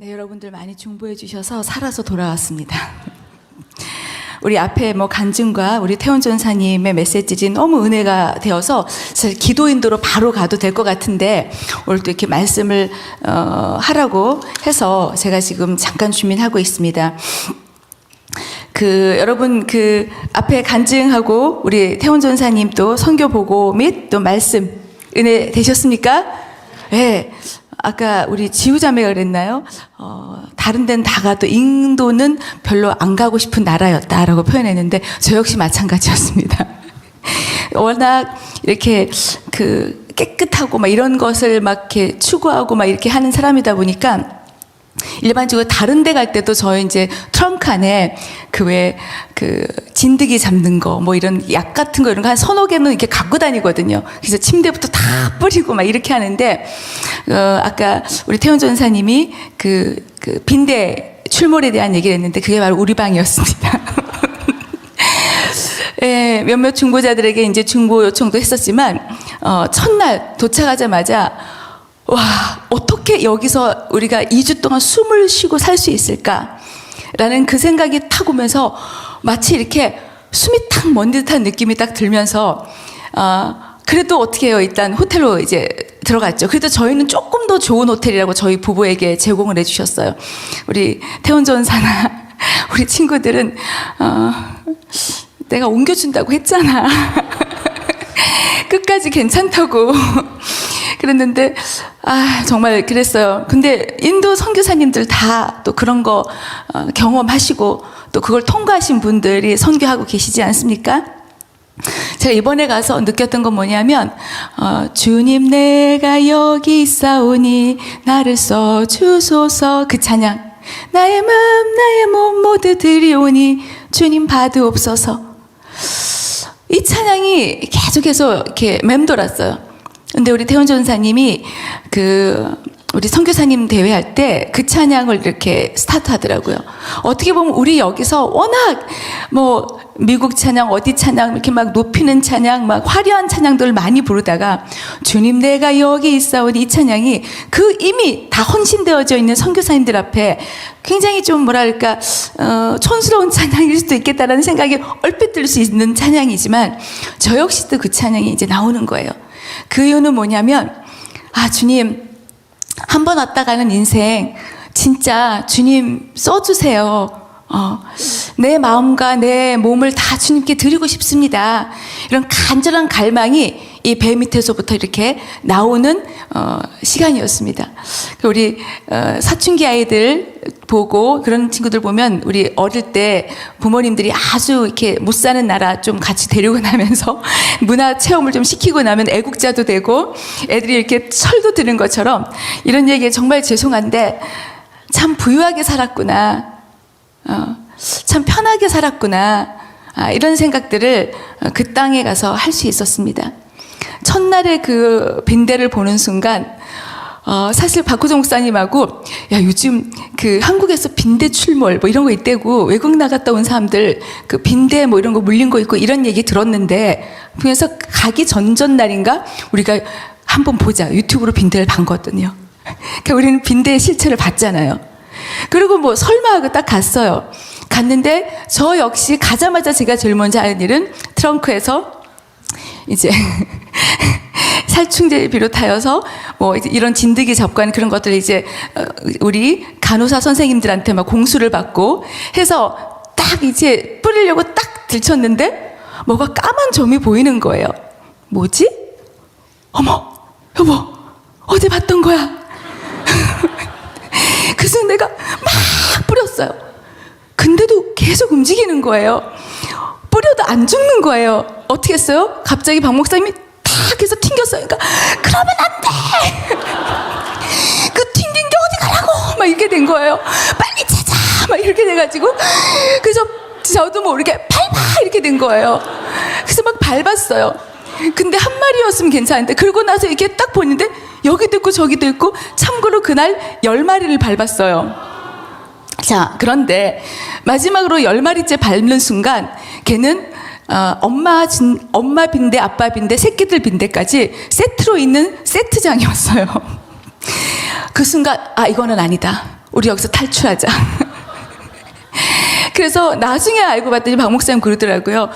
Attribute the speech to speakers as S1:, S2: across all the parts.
S1: 네, 여러분들 많이 중보해 주셔서 살아서 돌아왔습니다. 우리 앞에 간증과 우리 태원 전사님의 메시지들이 너무 은혜가 되어서 사실 기도 인도로 바로 가도 될 것 같은데 오늘 또 이렇게 말씀을 하라고 해서 제가 지금 잠깐 준비하고 있습니다. 여러분 앞에 간증하고 우리 태원 전사님 또 선교 보고 및 또 말씀 은혜 되셨습니까? 네. 아까 우리 지우자매가 그랬나요? 다른 데는 다 가도 인도는 별로 안 가고 싶은 나라였다라고 표현했는데 저 역시 마찬가지였습니다. 워낙 이렇게 깨끗하고 막 이런 것을 막 이렇게 추구하고 막 이렇게 하는 사람이다 보니까 일반적으로 다른 데 갈 때도 저희 이제 트렁크 안에 진드기 잡는 거 이런 약 같은 거 이런 거 한 서너 개는 이렇게 갖고 다니거든요. 그래서 침대부터 다 뿌리고 막 이렇게 하는데 아까 우리 태원 전사님이 빈대 출몰에 대한 얘기를 했는데 그게 바로 우리 방이었습니다. 예, 몇몇 중보자들에게 이제 중보 요청도 했었지만 첫날 도착하자마자 와, 어떻게 여기서 우리가 2주 동안 숨을 쉬고 살 수 있을까라는 그 생각이 탁 오면서 마치 이렇게 숨이 탁 멎는 듯한 느낌이 딱 들면서 그래도 어떻게 해요? 일단 호텔로 이제 들어갔죠. 그래도 저희는 조금 더 좋은 호텔이라고 저희 부부에게 제공을 해주셨어요. 우리 태원 전사나 우리 친구들은 내가 옮겨준다고 했잖아. 끝까지 괜찮다고 그랬는데 정말 그랬어요. 근데 인도 선교사님들 다 또 그런 거 경험하시고 또 그걸 통과하신 분들이 선교하고 계시지 않습니까? 제가 이번에 가서 느꼈던 건 뭐냐면 주님 내가 여기 있사오니 나를 써주소서 그 찬양 나의 마음 나의 몸 모두 드리오니 주님 받으옵소서 이 찬양이 계속해서 이렇게 맴돌았어요. 근데 우리 태원 전사님이 우리 선교사님 대회할 때 그 찬양을 이렇게 스타트하더라고요. 어떻게 보면 우리 여기서 워낙 미국 찬양 어디 찬양 이렇게 막 높이는 찬양 막 화려한 찬양들을 많이 부르다가 주님 내가 여기 있사오니 이 찬양이 이미 다 헌신되어져 있는 선교사님들 앞에 굉장히 좀 촌스러운 찬양일 수도 있겠다라는 생각이 얼핏 들 수 있는 찬양이지만 저 역시도 그 찬양이 이제 나오는 거예요. 그 이유는 뭐냐면 주님 한 번 왔다 가는 인생 진짜 주님 써주세요. 내 마음과 내 몸을 다 주님께 드리고 싶습니다. 이런 간절한 갈망이 이 배 밑에서부터 이렇게 나오는 시간이었습니다. 우리 사춘기 아이들 보고 그런 친구들 보면 우리 어릴 때 부모님들이 아주 이렇게 못 사는 나라 좀 같이 데리고 나면서 문화 체험을 좀 시키고 나면 애국자도 되고 애들이 이렇게 철도 드는 것처럼 이런 얘기에 정말 죄송한데 참 부유하게 살았구나. 참 편하게 살았구나. 이런 생각들을 그 땅에 가서 할 수 있었습니다. 첫날에 그 빈대를 보는 순간 사실 박호정 목사님하고 요즘 한국에서 빈대 출몰 이런 거 있대고 외국 나갔다 온 사람들 빈대 이런 거 물린 거 있고 이런 얘기 들었는데 그래서 가기 전날인가 우리가 한번 보자 유튜브로 빈대를 봤거든요. 그러니까 우리는 빈대의 실체를 봤잖아요. 그리고 설마 하고 딱 갔어요. 갔는데 저 역시 가자마자 제가 제일 먼저 하는 일은 트렁크에서 이제 살충제를 비롯하여서 이제 이런 진드기 잡관 그런 것들을 이제 우리 간호사 선생님들한테 막 공수를 받고 해서 딱 이제 뿌리려고 딱 들쳤는데 뭐가 까만 점이 보이는 거예요. 뭐지? 어머 여보 어제 봤던 거야. 그래서 내가 막 뿌렸어요. 근데도 계속 움직이는 거예요. 뿌려도 안 죽는 거예요. 어떻게 했어요? 갑자기 박 목사님이 탁 해서 튕겼어요. 그러니까 그러면 안 돼. 튕긴 게 어디 가라고 막 이렇게 된 거예요. 빨리 찾아 막 이렇게 돼가지고 그래서 저도 모르게 밟아 이렇게 된 거예요. 그래서 막 밟았어요. 근데 한 마리였으면 괜찮은데 그러고 나서 이렇게 딱 보는데 여기도 있고 저기도 있고 참고로 그날 10마리를 밟았어요. 자, 그런데 마지막으로 10마리째 밟는 순간 걔는 엄마 빈대, 아빠 빈대, 새끼들 빈대까지 세트로 있는 세트장이었어요. 그 순간 이거는 아니다. 우리 여기서 탈출하자. 그래서 나중에 알고 봤더니 박 목사님 그러더라고요.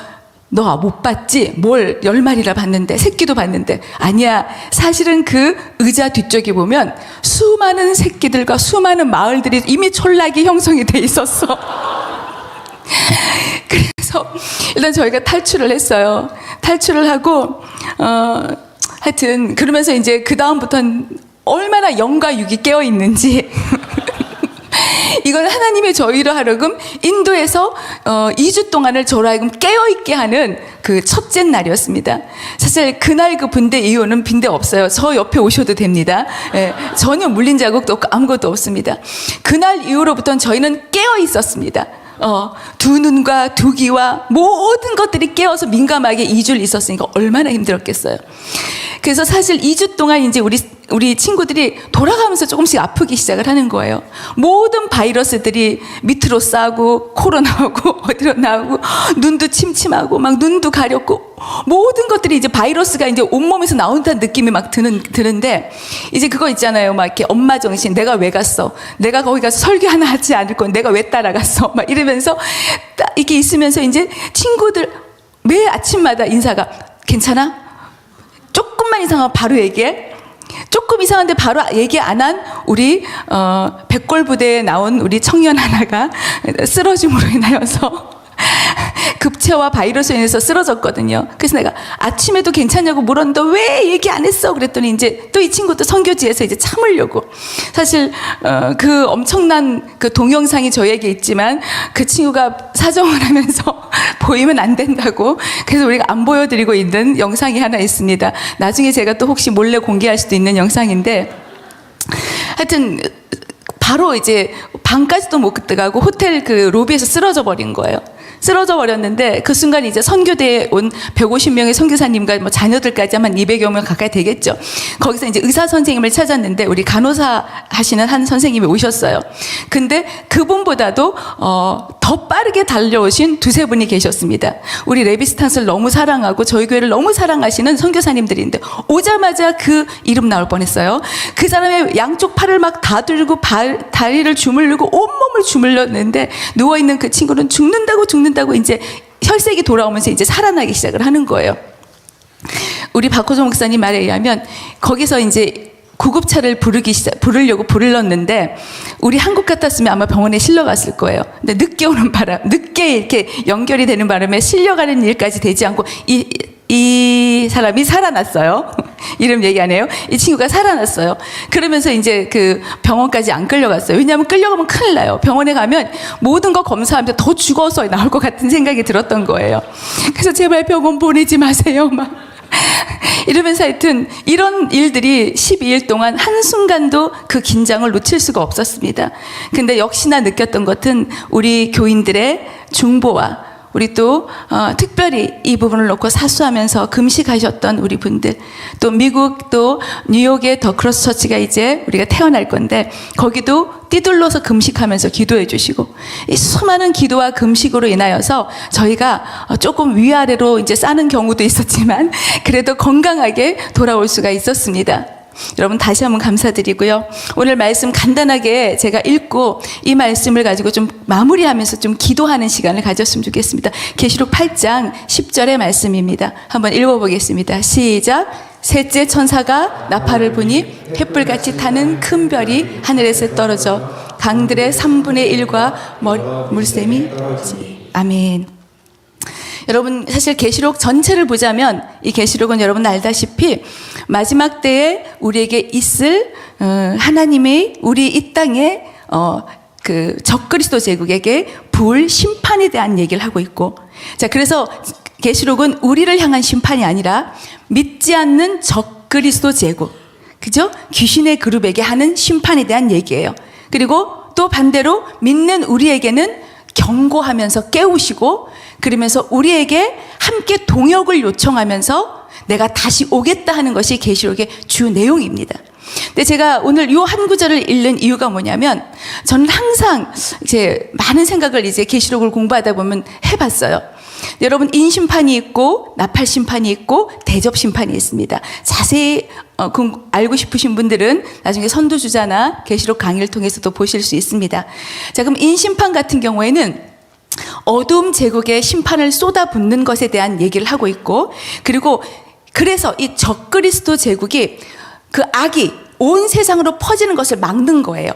S1: 너 못 봤지? 뭘 10마리나 봤는데, 새끼도 봤는데. 아니야. 사실은 그 의자 뒤쪽에 보면 수많은 새끼들과 수많은 마을들이 이미 촌락이 형성이 돼 있었어. 그래서 일단 저희가 탈출을 했어요. 탈출을 하고 하여튼 그러면서 이제 그 다음부터는 얼마나 영과 육이 깨어 있는지 이건 하나님의 저희를 하여금 인도에서 2주 동안을 저로 하여금 깨어있게 하는 그 첫째 날이었습니다. 사실 그날 그 분대 이유는 빈대 없어요. 저 옆에 오셔도 됩니다. 예, 전혀 물린 자국도 없고 아무것도 없습니다. 그날 이후로부터는 저희는 깨어 있었습니다. 두 눈과 두 귀와 모든 것들이 깨어서 민감하게 2주를 있었으니까 얼마나 힘들었겠어요. 그래서 사실 2주 동안 이제 우리 친구들이 돌아가면서 조금씩 아프기 시작을 하는 거예요. 모든 바이러스들이 밑으로 싸고 코로 나오고 어디로 나오고 눈도 침침하고 막 눈도 가렵고 모든 것들이 이제 바이러스가 이제 온몸에서 나온다는 느낌이 막 드는데 이제 그거 있잖아요. 막 이렇게 엄마 정신, 내가 왜 갔어? 내가 거기 가서 설교 하나 하지 않을 건 내가 왜 따라갔어? 막 이러면서 딱 이렇게 있으면서 이제 친구들 매 아침마다 인사가 괜찮아? 조금만 이상하면 바로 얘기해. 조금 이상한데 바로 얘기 안 한 우리 백골부대에 나온 우리 청년 하나가 쓰러짐으로 인하여서 급체와 바이러스에 인해서 쓰러졌거든요. 그래서 내가 아침에도 괜찮냐고 물었는데 왜 얘기 안 했어? 그랬더니 이제 또 이 친구도 선교지에서 이제 참으려고. 사실 그 엄청난 그 동영상이 저에게 있지만 그 친구가 사정을 하면서 보이면 안 된다고. 그래서 우리가 안 보여드리고 있는 영상이 하나 있습니다. 나중에 제가 또 혹시 몰래 공개할 수도 있는 영상인데 하여튼 바로 이제 방까지도 못 들어가고 호텔 그 로비에서 쓰러져 버린 거예요. 쓰러져 버렸는데 그 순간 이제 선교대에 온 150명의 선교사님과 뭐 자녀들까지 한 200여 명 가까이 되겠죠. 거기서 이제 의사 선생님을 찾았는데 우리 간호사 하시는 한 선생님이 오셨어요. 근데 그분보다도 더 빠르게 달려오신 두세 분이 계셨습니다. 우리 레비스탄스를 너무 사랑하고 저희 교회를 너무 사랑하시는 선교사님들인데 오자마자 그 이름 나올 뻔했어요. 그 사람의 양쪽 팔을 막 다 들고 다리를 주물르고 온몸을 주물렀는데 누워있는 그 친구는 죽는다고 이제 혈색이 돌아오면서 이제 살아나기 시작을 하는 거예요. 우리 박호정 목사님 말에 의하면 거기서 이제 구급차를 부르려고 불렀는데 우리 한국 같았으면 아마 병원에 실려갔을 거예요. 근데 늦게 오는 바람, 늦게 이렇게 연결이 되는 바람에 실려가는 일까지 되지 않고 이 사람이 살아났어요. 이름 얘기 안 해요. 이 친구가 살아났어요. 그러면서 이제 그 병원까지 안 끌려갔어요. 왜냐하면 끌려가면 큰일 나요. 병원에 가면 모든 거 검사하면 더 죽어서 나올 것 같은 생각이 들었던 거예요. 그래서 제발 병원 보내지 마세요. 막 이러면서 하여튼 이런 일들이 12일 동안 한순간도 그 긴장을 놓칠 수가 없었습니다. 근데 역시나 느꼈던 것은 우리 교인들의 중보와 우리 또 특별히 이 부분을 놓고 사수하면서 금식하셨던 우리 분들, 또 미국 또 뉴욕의 더 크로스 처치가 이제 우리가 태어날 건데 거기도 띠둘러서 금식하면서 기도해 주시고 이 수많은 기도와 금식으로 인하여서 저희가 조금 위아래로 이제 싸는 경우도 있었지만 그래도 건강하게 돌아올 수가 있었습니다. 여러분 다시 한번 감사드리고요. 오늘 말씀 간단하게 제가 읽고 이 말씀을 가지고 좀 마무리하면서 좀 기도하는 시간을 가졌으면 좋겠습니다. 계시록 8장 10절의 말씀입니다. 한번 읽어보겠습니다. 시작. 셋째 천사가 나팔을 부니 횃불같이 타는 큰 별이 하늘에서 떨어져 강들의 3분의 1과 물샘이 아멘. 여러분 사실 계시록 전체를 보자면 이 계시록은 여러분 알다시피 마지막 때에 우리에게 있을 하나님의 우리 이 땅에 그 적그리스도 제국에게 부을 심판에 대한 얘기를 하고 있고, 자 그래서 계시록은 우리를 향한 심판이 아니라 믿지 않는 적그리스도 제국, 그죠? 귀신의 그룹에게 하는 심판에 대한 얘기예요. 그리고 또 반대로 믿는 우리에게는 경고하면서 깨우시고 그러면서 우리에게 함께 동역을 요청하면서 내가 다시 오겠다 하는 것이 계시록의 주 내용입니다. 근데 제가 오늘 이 한 구절을 읽는 이유가 뭐냐면 저는 항상 이제 많은 생각을 이제 계시록을 공부하다 보면 해봤어요. 여러분, 인심판이 있고 나팔심판이 있고 대접심판이 있습니다. 자세히 알고 싶으신 분들은 나중에 선도주자나 계시록 강의를 통해서도 보실 수 있습니다. 자, 그럼 인심판 같은 경우에는 어두움 제국의 심판을 쏟아붓는 것에 대한 얘기를 하고 있고, 그리고 그래서 이 적그리스도 제국이 그 악이 온 세상으로 퍼지는 것을 막는 거예요.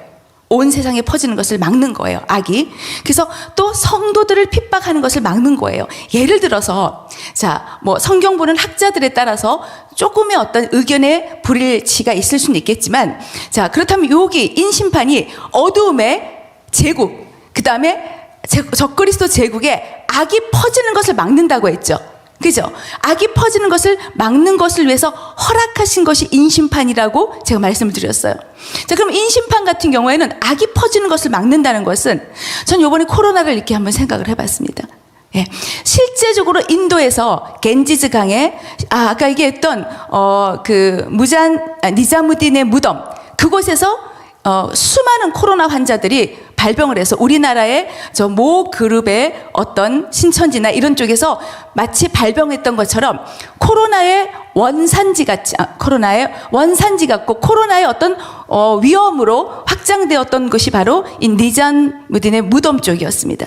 S1: 온 세상에 퍼지는 것을 막는 거예요, 악이. 그래서 또 성도들을 핍박하는 것을 막는 거예요. 예를 들어서, 자, 뭐 성경 보는 학자들에 따라서 조금의 어떤 의견의 불일치가 있을 수는 있겠지만, 자, 그렇다면 여기 인심판이 어두움의 제국, 그 다음에 적그리스도 제국에 악이 퍼지는 것을 막는다고 했죠. 그죠? 악이 퍼지는 것을 막는 것을 위해서 허락하신 것이 인심판이라고 제가 말씀을 드렸어요. 자, 그럼 인심판 같은 경우에는 악이 퍼지는 것을 막는다는 것은, 전 이번에 코로나를 이렇게 한번 생각을 해봤습니다. 예. 실제적으로 인도에서 겐지즈 강에, 아까 얘기했던, 니자무딘의 무덤, 그곳에서 수많은 코로나 환자들이 발병을 해서 우리나라의 저 모 그룹의 어떤 신천지나 이런 쪽에서 마치 발병했던 것처럼 코로나의 원산지 같고 코로나의 어떤 위험으로 확장되었던 것이 바로 이 니자무딘의 무덤 쪽이었습니다.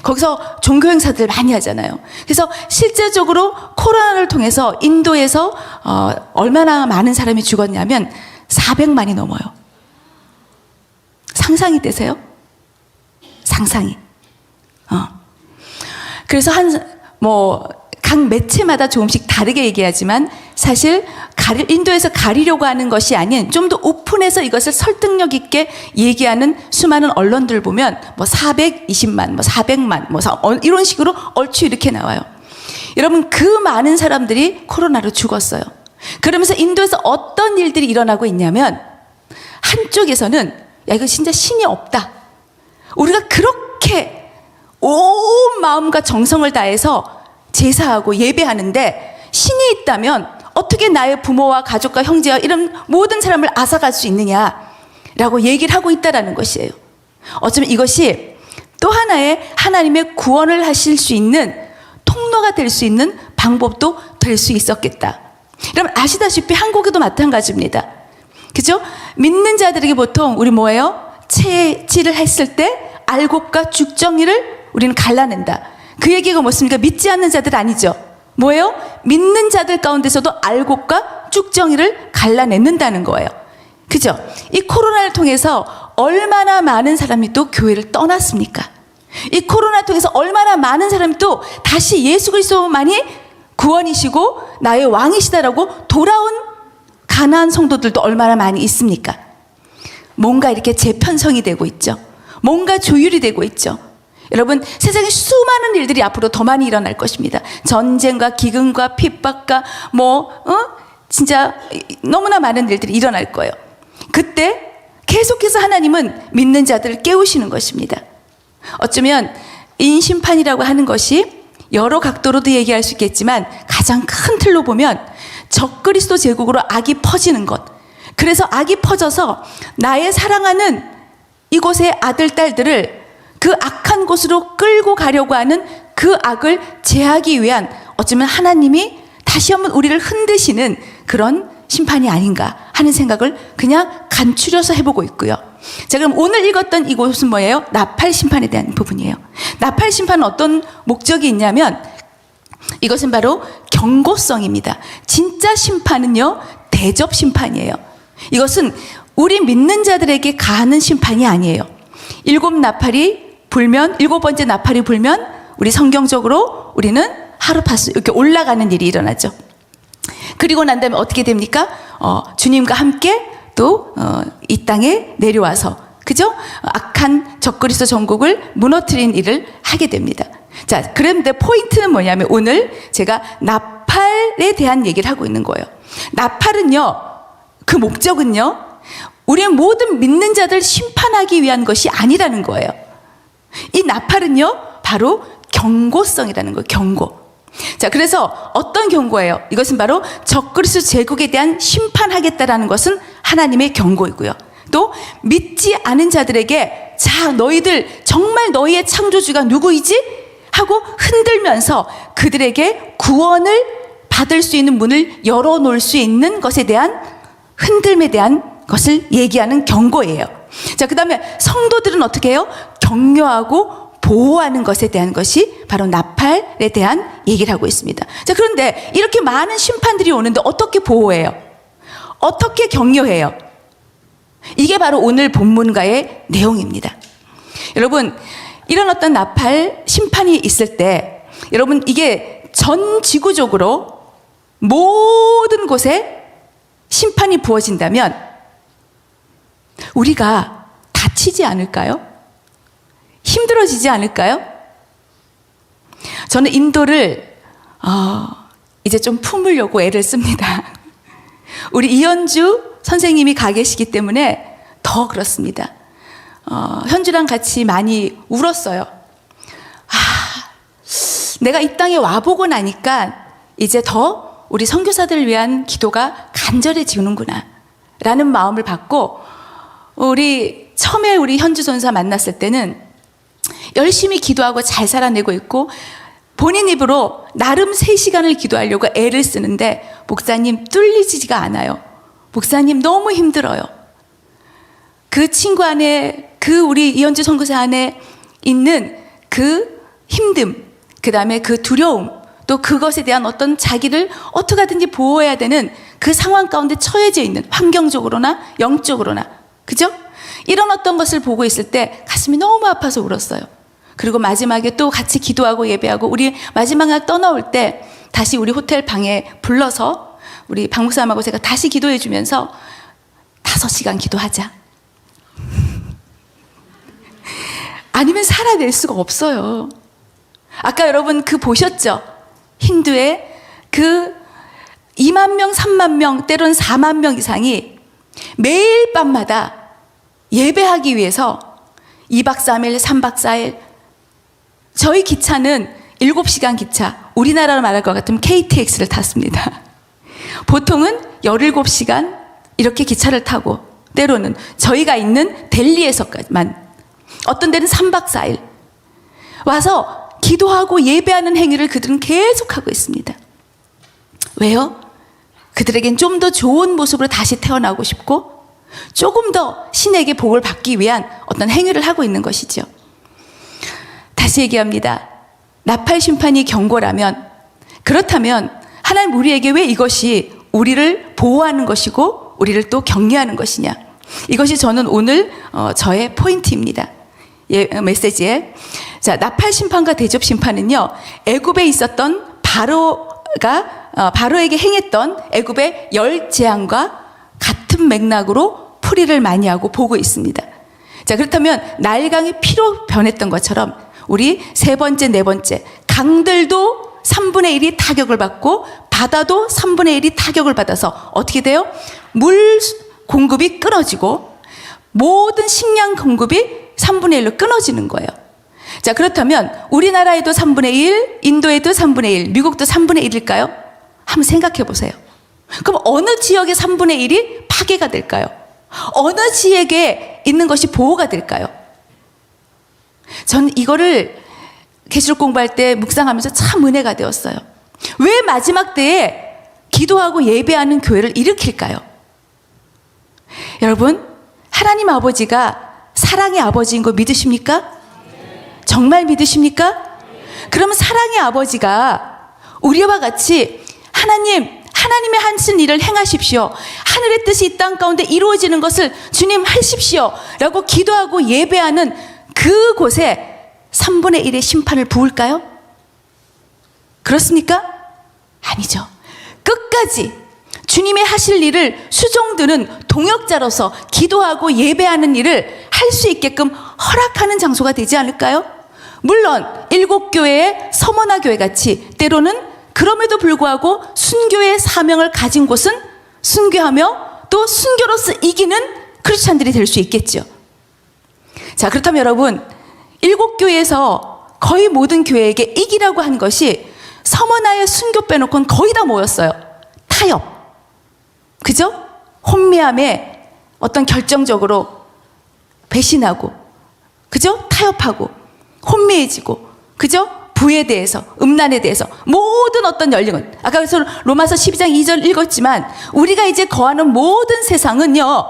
S1: 거기서 종교 행사들 많이 하잖아요. 그래서 실제적으로 코로나를 통해서 인도에서 얼마나 많은 사람이 죽었냐면 400만이 넘어요. 상상이 되세요? 상상이. 그래서 각 매체마다 조금씩 다르게 얘기하지만 사실 인도에서 가리려고 하는 것이 아닌 좀 더 오픈해서 이것을 설득력 있게 얘기하는 수많은 언론들 보면 420만, 400만, 이런 식으로 얼추 이렇게 나와요. 여러분, 그 많은 사람들이 코로나로 죽었어요. 그러면서 인도에서 어떤 일들이 일어나고 있냐면, 한쪽에서는 야, 이거 진짜 신이 없다. 우리가 그렇게 온 마음과 정성을 다해서 제사하고 예배하는데 신이 있다면 어떻게 나의 부모와 가족과 형제와 이런 모든 사람을 앗아갈 수 있느냐라고 얘기를 하고 있다라는 것이에요. 어쩌면 이것이 또 하나의 하나님의 구원을 하실 수 있는 통로가 될 수 있는 방법도 될 수 있었겠다. 여러분, 아시다시피 한국에도 마찬가지입니다. 그죠? 믿는 자들에게 보통 우리 뭐예요? 채찍을 했을 때 알곡과 죽정이를 우리는 갈라낸다. 그 얘기가 뭐습니까? 믿지 않는 자들 아니죠. 뭐예요? 믿는 자들 가운데서도 알곡과 쭉정이를 갈라내는다는 거예요. 그죠? 이 코로나를 통해서 얼마나 많은 사람이 또 교회를 떠났습니까? 이 코로나를 통해서 얼마나 많은 사람이 또 다시 예수 그리스도만이 구원이시고 나의 왕이시다라고 돌아온 가나안 성도들도 얼마나 많이 있습니까? 뭔가 이렇게 재편성이 되고 있죠. 뭔가 조율이 되고 있죠. 여러분, 세상에 수많은 일들이 앞으로 더 많이 일어날 것입니다. 전쟁과 기근과 핍박과 진짜 너무나 많은 일들이 일어날 거예요. 그때 계속해서 하나님은 믿는 자들을 깨우시는 것입니다. 어쩌면 인심판이라고 하는 것이 여러 각도로도 얘기할 수 있겠지만 가장 큰 틀로 보면 적그리스도 제국으로 악이 퍼지는 것, 그래서 악이 퍼져서 나의 사랑하는 이곳의 아들, 딸들을 그 악한 곳으로 끌고 가려고 하는 그 악을 제하기 위한, 어쩌면 하나님이 다시 한번 우리를 흔드시는 그런 심판이 아닌가 하는 생각을 그냥 간추려서 해보고 있고요. 자, 그럼 오늘 읽었던 이곳은 뭐예요? 나팔 심판에 대한 부분이에요. 나팔 심판은 어떤 목적이 있냐면 이것은 바로 경고성입니다. 진짜 심판은요, 대접 심판이에요. 이것은 우리 믿는 자들에게 가하는 심판이 아니에요. 일곱 번째 나팔이 불면 우리 성경적으로 우리는 하루파수 이렇게 올라가는 일이 일어나죠. 그리고 난 다음에 어떻게 됩니까? 주님과 함께 또 이 땅에 내려와서, 그죠? 악한 적그리스도 전국을 무너뜨린 일을 하게 됩니다. 자, 그런데 포인트는 뭐냐면 오늘 제가 나팔에 대한 얘기를 하고 있는 거예요. 나팔은요, 그 목적은요, 우리의 모든 믿는 자들 심판하기 위한 것이 아니라는 거예요. 이 나팔은요, 바로 경고성이라는 거예요. 경고. 자, 그래서 어떤 경고예요? 이것은 바로 적그리스도 제국에 대한 심판하겠다라는 것은 하나님의 경고이고요. 또 믿지 않은 자들에게 자, 너희들 정말 너희의 창조주가 누구이지? 하고 흔들면서 그들에게 구원을 받을 수 있는 문을 열어놓을 수 있는 것에 대한 흔들림에 대한 것을 얘기하는 경고예요. 자, 그 다음에 성도들은 어떻게 해요? 격려하고 보호하는 것에 대한 것이 바로 나팔에 대한 얘기를 하고 있습니다. 자, 그런데 이렇게 많은 심판들이 오는데 어떻게 보호해요? 어떻게 격려해요? 이게 바로 오늘 본문가의 내용입니다. 여러분, 이런 어떤 나팔 심판이 있을 때 여러분, 이게 전 지구적으로 모든 곳에 심판이 부어진다면 우리가 다치지 않을까요? 힘들어지지 않을까요? 저는 인도를 이제 좀 품으려고 애를 씁니다. 우리 이현주 선생님이 가 계시기 때문에 더 그렇습니다. 현주랑 같이 많이 울었어요. 내가 이 땅에 와보고 나니까 이제 더 우리 선교사들을 위한 기도가 간절해지는구나 라는 마음을 받고, 우리 처음에 우리 현주 전사 만났을 때는 열심히 기도하고 잘 살아내고 있고 본인 입으로 나름 3시간을 기도하려고 애를 쓰는데, 목사님 뚫리지가 않아요. 목사님 너무 힘들어요. 그 친구 안에, 그 우리 이현주 선교사 안에 있는 그 힘듦, 그 다음에 그 두려움, 또 그것에 대한 어떤 자기를 어떻게 하든지 보호해야 되는 그 상황 가운데 처해져 있는, 환경적으로나 영적으로나, 그죠? 이런 어떤 것을 보고 있을 때 가슴이 너무 아파서 울었어요. 그리고 마지막에 또 같이 기도하고 예배하고, 우리 마지막 날 떠나올 때 다시 우리 호텔 방에 불러서 우리 박 목사님하고 제가 다시 기도해 주면서 5시간 기도하자. 아니면 살아낼 수가 없어요. 아까 여러분 그 보셨죠? 힌두의 그 2만 명, 3만 명, 때로는 4만 명 이상이 매일 밤마다 예배하기 위해서 2박 3일, 3박 4일, 저희 기차는 7시간 기차, 우리나라로 말할 것 같으면 KTX를 탔습니다. 보통은 17시간 이렇게 기차를 타고, 때로는 저희가 있는 델리에서까지만, 어떤 데는 3박 4일 와서 기도하고 예배하는 행위를 그들은 계속하고 있습니다. 왜요? 그들에겐 좀 더 좋은 모습으로 다시 태어나고 싶고 조금 더 신에게 복을 받기 위한 어떤 행위를 하고 있는 것이죠. 다시 얘기합니다. 나팔 심판이 경고라면, 그렇다면 하나님 우리에게 왜 이것이 우리를 보호하는 것이고 우리를 또 격려하는 것이냐, 이것이 저는 오늘 저의 포인트입니다. 메시지에. 자, 나팔 심판과 대접 심판은요, 애굽에 있었던 바로에게 행했던 애굽의 10재앙과 같은 맥락으로 풀이를 많이 하고 보고 있습니다. 자, 그렇다면 나일강이 피로 변했던 것처럼 우리 3번째, 4번째 강들도 3분의 1이 타격을 받고 바다도 3분의 1이 타격을 받아서 어떻게 돼요? 물 공급이 끊어지고 모든 식량 공급이 3분의 1로 끊어지는 거예요. 자, 그렇다면 우리나라에도 3분의 1, 인도에도 3분의 1, 미국도 3분의 1일까요? 한번 생각해 보세요. 그럼 어느 지역의 3분의 1이 파괴가 될까요? 어느 지역에 있는 것이 보호가 될까요? 전 이거를 계시록 공부할 때 묵상하면서 참 은혜가 되었어요. 왜 마지막 때에 기도하고 예배하는 교회를 일으킬까요? 여러분, 하나님 아버지가 사랑의 아버지인 거 믿으십니까? 정말 믿으십니까? 그러면 사랑의 아버지가 우리와 같이 하나님의 하신 일을 행하십시오, 하늘의 뜻이 이 땅 가운데 이루어지는 것을 주님 하십시오 라고 기도하고 예배하는 그곳에 3분의 1의 심판을 부을까요? 그렇습니까? 아니죠. 끝까지 주님의 하실 일을 수종드는 동역자로서 기도하고 예배하는 일을 할 수 있게끔 허락하는 장소가 되지 않을까요? 물론 7교회의 서머나 교회 같이 때로는 그럼에도 불구하고 순교의 사명을 가진 곳은 순교하며 또 순교로서 이기는 크리스찬들이 될 수 있겠죠. 자, 그렇다면 여러분, 7교회에서 거의 모든 교회에게 이기라고 한 것이 서머나의 순교 빼놓고는 거의 다 모였어요. 타협, 그죠? 혼미함에 어떤 결정적으로 배신하고, 그죠? 타협하고 혼미해지고, 그죠? 부에 대해서, 음란에 대해서, 모든 어떤 열림은, 아까 그래서 로마서 12장 2절 읽었지만, 우리가 이제 거하는 모든 세상은요,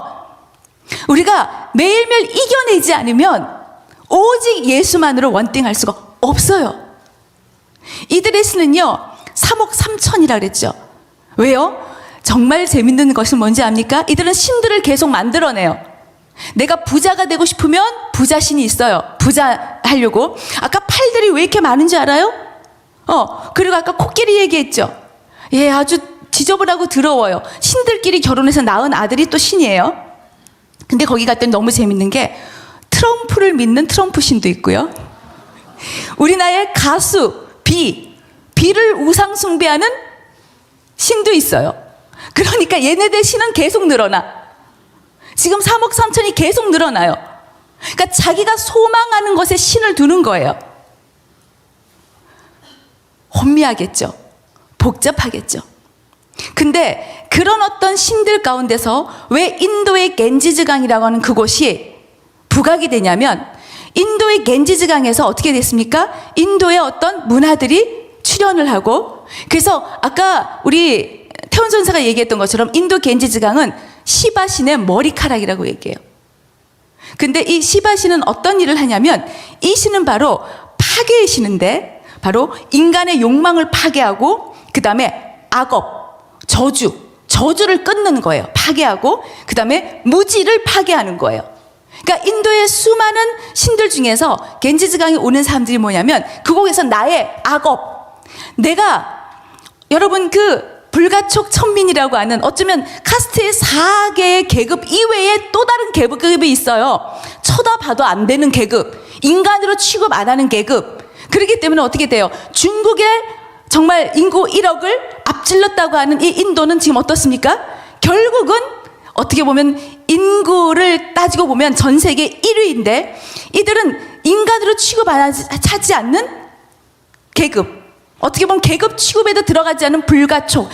S1: 우리가 매일매일 이겨내지 않으면 오직 예수만으로 원띵할 수가 없어요. 이들의 신은요 3억 3천이라 그랬죠. 왜요? 정말 재밌는 것은 뭔지 압니까? 이들은 신들을 계속 만들어내요. 내가 부자가 되고 싶으면 부자신이 있어요. 부자 하려고. 아까 팔들이 왜 이렇게 많은지 알아요? 그리고 아까 코끼리 얘기했죠. 예, 아주 지저분하고 더러워요. 신들끼리 결혼해서 낳은 아들이 또 신이에요. 근데 거기 갔더니 너무 재밌는 게 트럼프를 믿는 트럼프 신도 있고요. 우리나라의 가수 비를 우상 숭배하는 신도 있어요. 그러니까 얘네들 신은 계속 늘어나. 지금 3억 3천이 계속 늘어나요. 그러니까 자기가 소망하는 것에 신을 두는 거예요. 혼미하겠죠. 복잡하겠죠. 근데 그런 어떤 신들 가운데서 왜 인도의 겐지즈강이라고 하는 그곳이 부각이 되냐면, 인도의 겐지즈강에서 어떻게 됐습니까? 인도의 어떤 문화들이 출현을 하고, 그래서 아까 우리 태원 전사가 얘기했던 것처럼 인도 겐지즈강은 시바신의 머리카락이라고 얘기해요. 근데 이 시바신은 어떤 일을 하냐면, 이 신은 바로 파괴의 신인데, 바로 인간의 욕망을 파괴하고, 그 다음에 악업, 저주를 끊는 거예요. 파괴하고, 그 다음에 무지를 파괴하는 거예요. 그러니까 인도의 수많은 신들 중에서 겐지즈강에 오는 사람들이 뭐냐면, 그곳에서 나의 악업, 내가 여러분 그 불가촉 천민이라고 하는, 어쩌면 카스트의 4개의 계급 이외에 또 다른 계급이 있어요. 쳐다봐도 안 되는 계급, 인간으로 취급 안 하는 계급. 그렇기 때문에 어떻게 돼요? 중국의 정말 인구 1억을 앞질렀다고 하는 이 인도는 지금 어떻습니까? 결국은 어떻게 보면 인구를 따지고 보면 전 세계 1위인데, 이들은 인간으로 취급하지 않는 계급, 어떻게 보면 계급 취급에도 들어가지 않은 불가촉,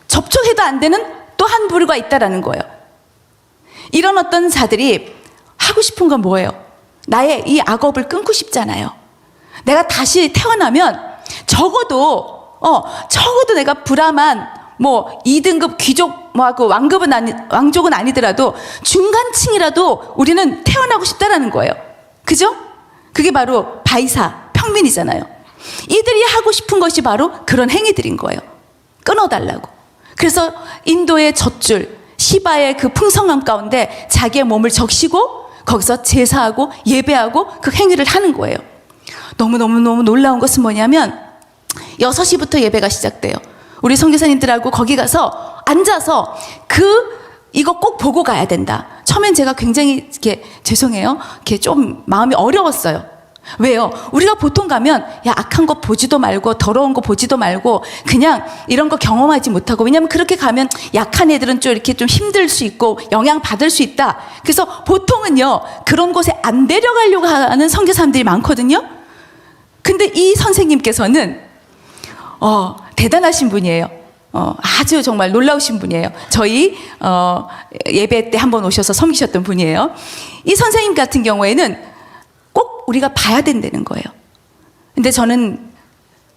S1: 접촉해도 안 되는 또 한 부류가 있다라는 거예요. 이런 어떤 자들이 하고 싶은 건 뭐예요? 나의 이 악업을 끊고 싶잖아요. 내가 다시 태어나면 적어도 내가 브라만 2등급 귀족 왕족은 아니더라도 중간층이라도 우리는 태어나고 싶다라는 거예요. 그죠? 그게 바로 바이사, 평민이잖아요. 이들이 하고 싶은 것이 바로 그런 행위들인 거예요. 끊어달라고. 그래서 인도의 젖줄, 시바의 그 풍성함 가운데 자기의 몸을 적시고 거기서 제사하고 예배하고 그 행위를 하는 거예요. 너무너무 놀라운 것은 뭐냐면 6시부터 예배가 시작돼요. 우리 선교사님들하고 거기 가서 앉아서 이거 꼭 보고 가야 된다. 처음엔 제가 굉장히 죄송해요. 좀 마음이 어려웠어요. 왜요? 우리가 보통 가면 악한 거 보지도 말고 더러운 거 보지도 말고 그냥 이런 거 경험하지 못하고, 왜냐하면 그렇게 가면 약한 애들은 좀 이렇게 좀 힘들 수 있고 영향 받을 수 있다. 그래서 보통은요 그런 곳에 안 데려가려고 하는 선교사님들이 많거든요. 근데 이 선생님께서는 대단하신 분이에요. 아주 정말 놀라우신 분이에요. 저희 예배 때 한번 오셔서 섬기셨던 분이에요. 이 선생님 같은 경우에는 꼭 우리가 봐야 된다는 거예요. 근데 저는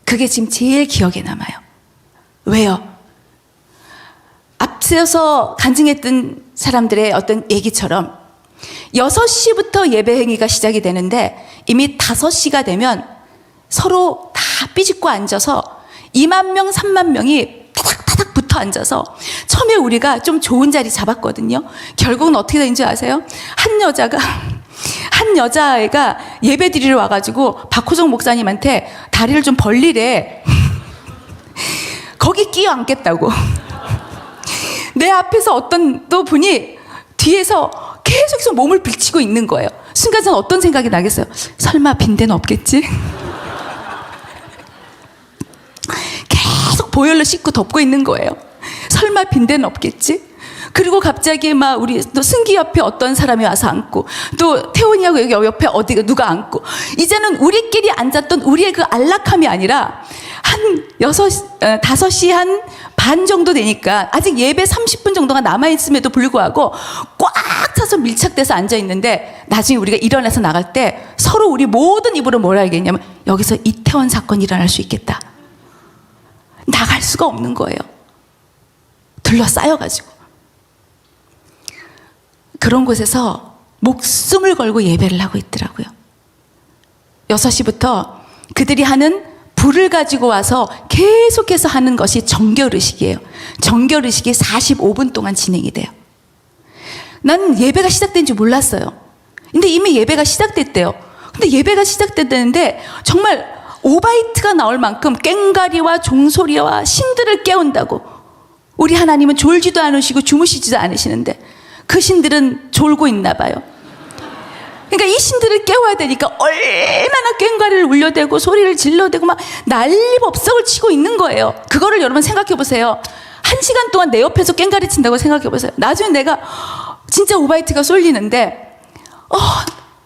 S1: 그게 지금 제일 기억에 남아요. 왜요? 앞서서 간증했던 사람들의 어떤 얘기처럼 6시부터 예배 행위가 시작이 되는데 이미 5시가 되면 서로 다 삐집고 앉아서 2만 명, 3만 명이 타닥타닥 붙어 앉아서, 처음에 우리가 좀 좋은 자리 잡았거든요. 결국은 어떻게 된지 아세요? 한 여자애가 예배 드리러 와가지고 박호정 목사님한테 다리를 좀 벌리래. 거기 끼어 앉겠다고. 내 앞에서 어떤 또 분이 뒤에서 계속해서 몸을 비치고 있는 거예요. 순간 저는 어떤 생각이 나겠어요? 설마 빈대는 없겠지? 계속 보혈로 씻고 덮고 있는 거예요. 설마 빈대는 없겠지? 그리고 갑자기 우리 또 승기 옆에 어떤 사람이 와서 앉고, 또 태훈이하고 여기 옆에 누가 앉고, 이제는 우리끼리 앉았던 우리의 그 안락함이 아니라 한 5시 한 반 정도 되니까 아직 예배 30분 정도가 남아있음에도 불구하고 꽉 차서 밀착돼서 앉아있는데, 나중에 우리가 일어나서 나갈 때 서로 우리 모든 입으로 뭐라 얘기했냐면 여기서 이태원 사건이 일어날 수 있겠다. 나갈 수가 없는 거예요. 둘러싸여가지고. 그런 곳에서 목숨을 걸고 예배를 하고 있더라고요. 6시부터 그들이 하는 불을 가지고 와서 계속해서 하는 것이 정결의식이에요. 정결의식이 45분 동안 진행이 돼요. 난 예배가 시작된 줄 몰랐어요. 근데 이미 예배가 시작됐대요. 근데 예배가 시작됐다는데 정말 오바이트가 나올 만큼 꽹과리와 종소리와 신들을 깨운다고. 우리 하나님은 졸지도 않으시고 주무시지도 않으시는데 그 신들은 졸고 있나 봐요. 그러니까 이 신들을 깨워야 되니까 얼마나 꽹과리를 울려대고 소리를 질러대고 막 난리법석을 치고 있는 거예요. 그거를 여러분 생각해 보세요. 1시간 동안 내 옆에서 꽹과리 친다고 생각해 보세요. 나중에 내가 진짜 오바이트가 쏠리는데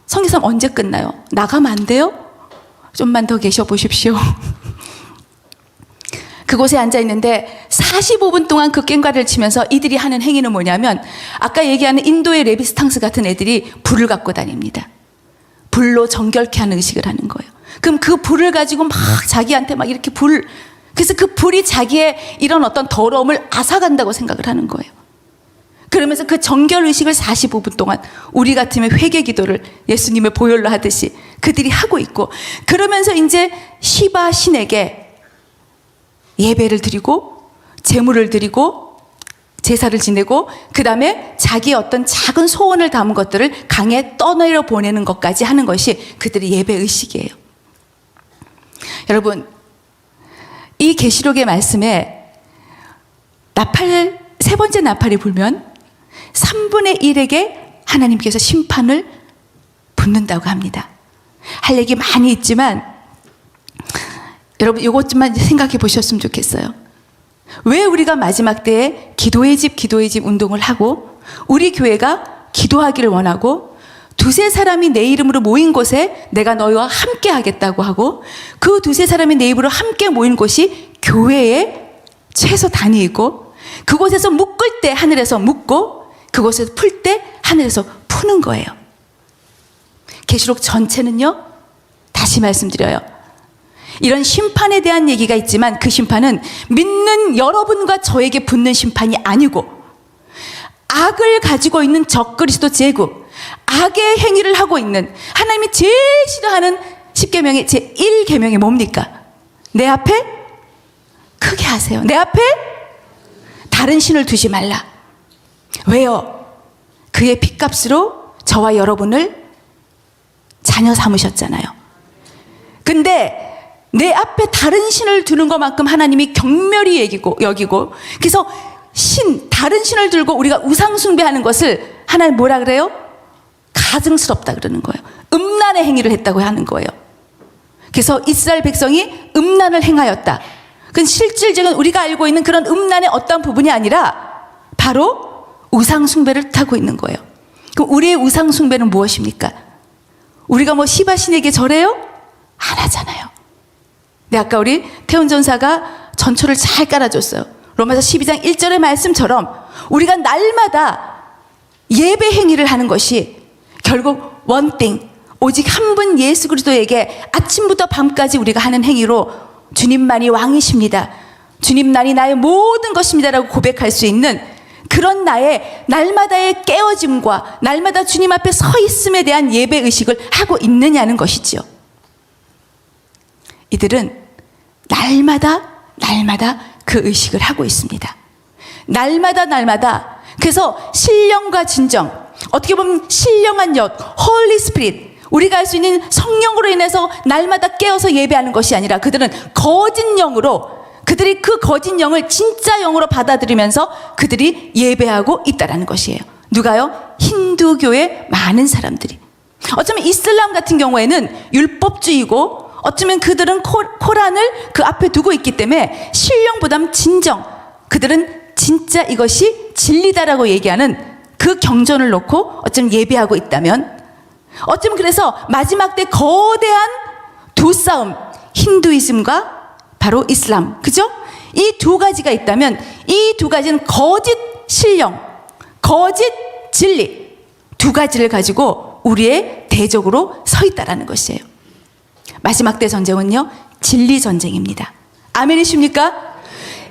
S1: 성교사님 언제 끝나요? 나가면 안 돼요? 좀만 더 계셔 보십시오. 그곳에 앉아 있는데 45분 동안 그 꽹과리를 치면서 이들이 하는 행위는 뭐냐면 아까 얘기하는 인도의 레비스탕스 같은 애들이 불을 갖고 다닙니다. 불로 정결케 하는 의식을 하는 거예요. 그럼 그 불을 가지고 막 자기한테 막 이렇게 그래서 그 불이 자기의 이런 어떤 더러움을 앗아간다고 생각을 하는 거예요. 그러면서 그 정결 의식을 45분 동안 우리 같으면 회개 기도를 예수님의 보혈로 하듯이 그들이 하고 있고, 그러면서 이제 시바 신에게 예배를 드리고 제물을 드리고 제사를 지내고 그 다음에 자기의 어떤 작은 소원을 담은 것들을 강에 떠내려 보내는 것까지 하는 것이 그들의 예배 의식이에요. 여러분, 이 계시록의 말씀에 세 번째 나팔이 불면 3분의 1에게 하나님께서 심판을 붓는다고 합니다. 할 얘기 많이 있지만 여러분 이것만 생각해 보셨으면 좋겠어요. 왜 우리가 마지막 때에 기도의 집 운동을 하고 우리 교회가 기도하기를 원하고 두세 사람이 내 이름으로 모인 곳에 내가 너희와 함께 하겠다고 하고 그 두세 사람이 내 입으로 함께 모인 곳이 교회의 최소 단위이고 그곳에서 묶을 때 하늘에서 묶고 그곳에서 풀 때 하늘에서 푸는 거예요. 계시록 전체는요, 다시 말씀드려요. 이런 심판에 대한 얘기가 있지만 그 심판은 믿는 여러분과 저에게 붙는 심판이 아니고 악을 가지고 있는 적그리스도 제국, 악의 행위를 하고 있는 하나님이 제일 싫어하는 10계명의 제1계명이 뭡니까? 내 앞에 크게 하세요. 내 앞에 다른 신을 두지 말라. 왜요? 그의 핏값으로 저와 여러분을 자녀 삼으셨잖아요. 근데 내 앞에 다른 신을 두는 것만큼 하나님이 경멸히 여기고 그래서 다른 신을 들고 우리가 우상 숭배하는 것을 하나님 뭐라 그래요? 가증스럽다 그러는 거예요. 음란의 행위를 했다고 하는 거예요. 그래서 이스라엘 백성이 음란을 행하였다. 그건 실질적인 우리가 알고 있는 그런 음란의 어떤 부분이 아니라 바로 우상 숭배를 타고 있는 거예요. 그럼 우리의 우상 숭배는 무엇입니까? 우리가 뭐 시바신에게 절해요? 안 하잖아요. 근데 아까 우리 태훈 전사가 전초를 잘 깔아줬어요. 로마서 12장 1절의 말씀처럼 우리가 날마다 예배 행위를 하는 것이 결국 원띵, 오직 한 분 예수 그리스도에게 아침부터 밤까지 우리가 하는 행위로 주님만이 왕이십니다, 주님만이 나의 모든 것입니다라고 고백할 수 있는 그런 나의 날마다의 깨어짐과 날마다 주님 앞에 서 있음에 대한 예배 의식을 하고 있느냐는 것이지요. 이들은 날마다 그 의식을 하고 있습니다. 날마다. 그래서 신령과 진정, 어떻게 보면 신령한 영, 홀리 스피릿, 우리가 알 수 있는 성령으로 인해서 날마다 깨어서 예배하는 것이 아니라 그들은 거짓 영으로, 그들이 그 거짓 영을 진짜 영으로 받아들이면서 그들이 예배하고 있다라는 것이에요. 누가요? 힌두교의 많은 사람들이. 어쩌면 이슬람 같은 경우에는 율법주의고 어쩌면 그들은 코란을 그 앞에 두고 있기 때문에 신령보다는 진정, 그들은 진짜 이것이 진리다라고 얘기하는 그 경전을 놓고 어쩌면 예배하고 있다면, 어쩌면 그래서 마지막 때 거대한 두 싸움, 힌두이즘과 바로 이슬람, 그죠? 이 두 가지가 있다면 이 두 가지는 거짓 신령, 거짓 진리 두 가지를 가지고 우리의 대적으로 서 있다라는 것이에요. 마지막 때 전쟁은요, 진리 전쟁입니다. 아멘이십니까?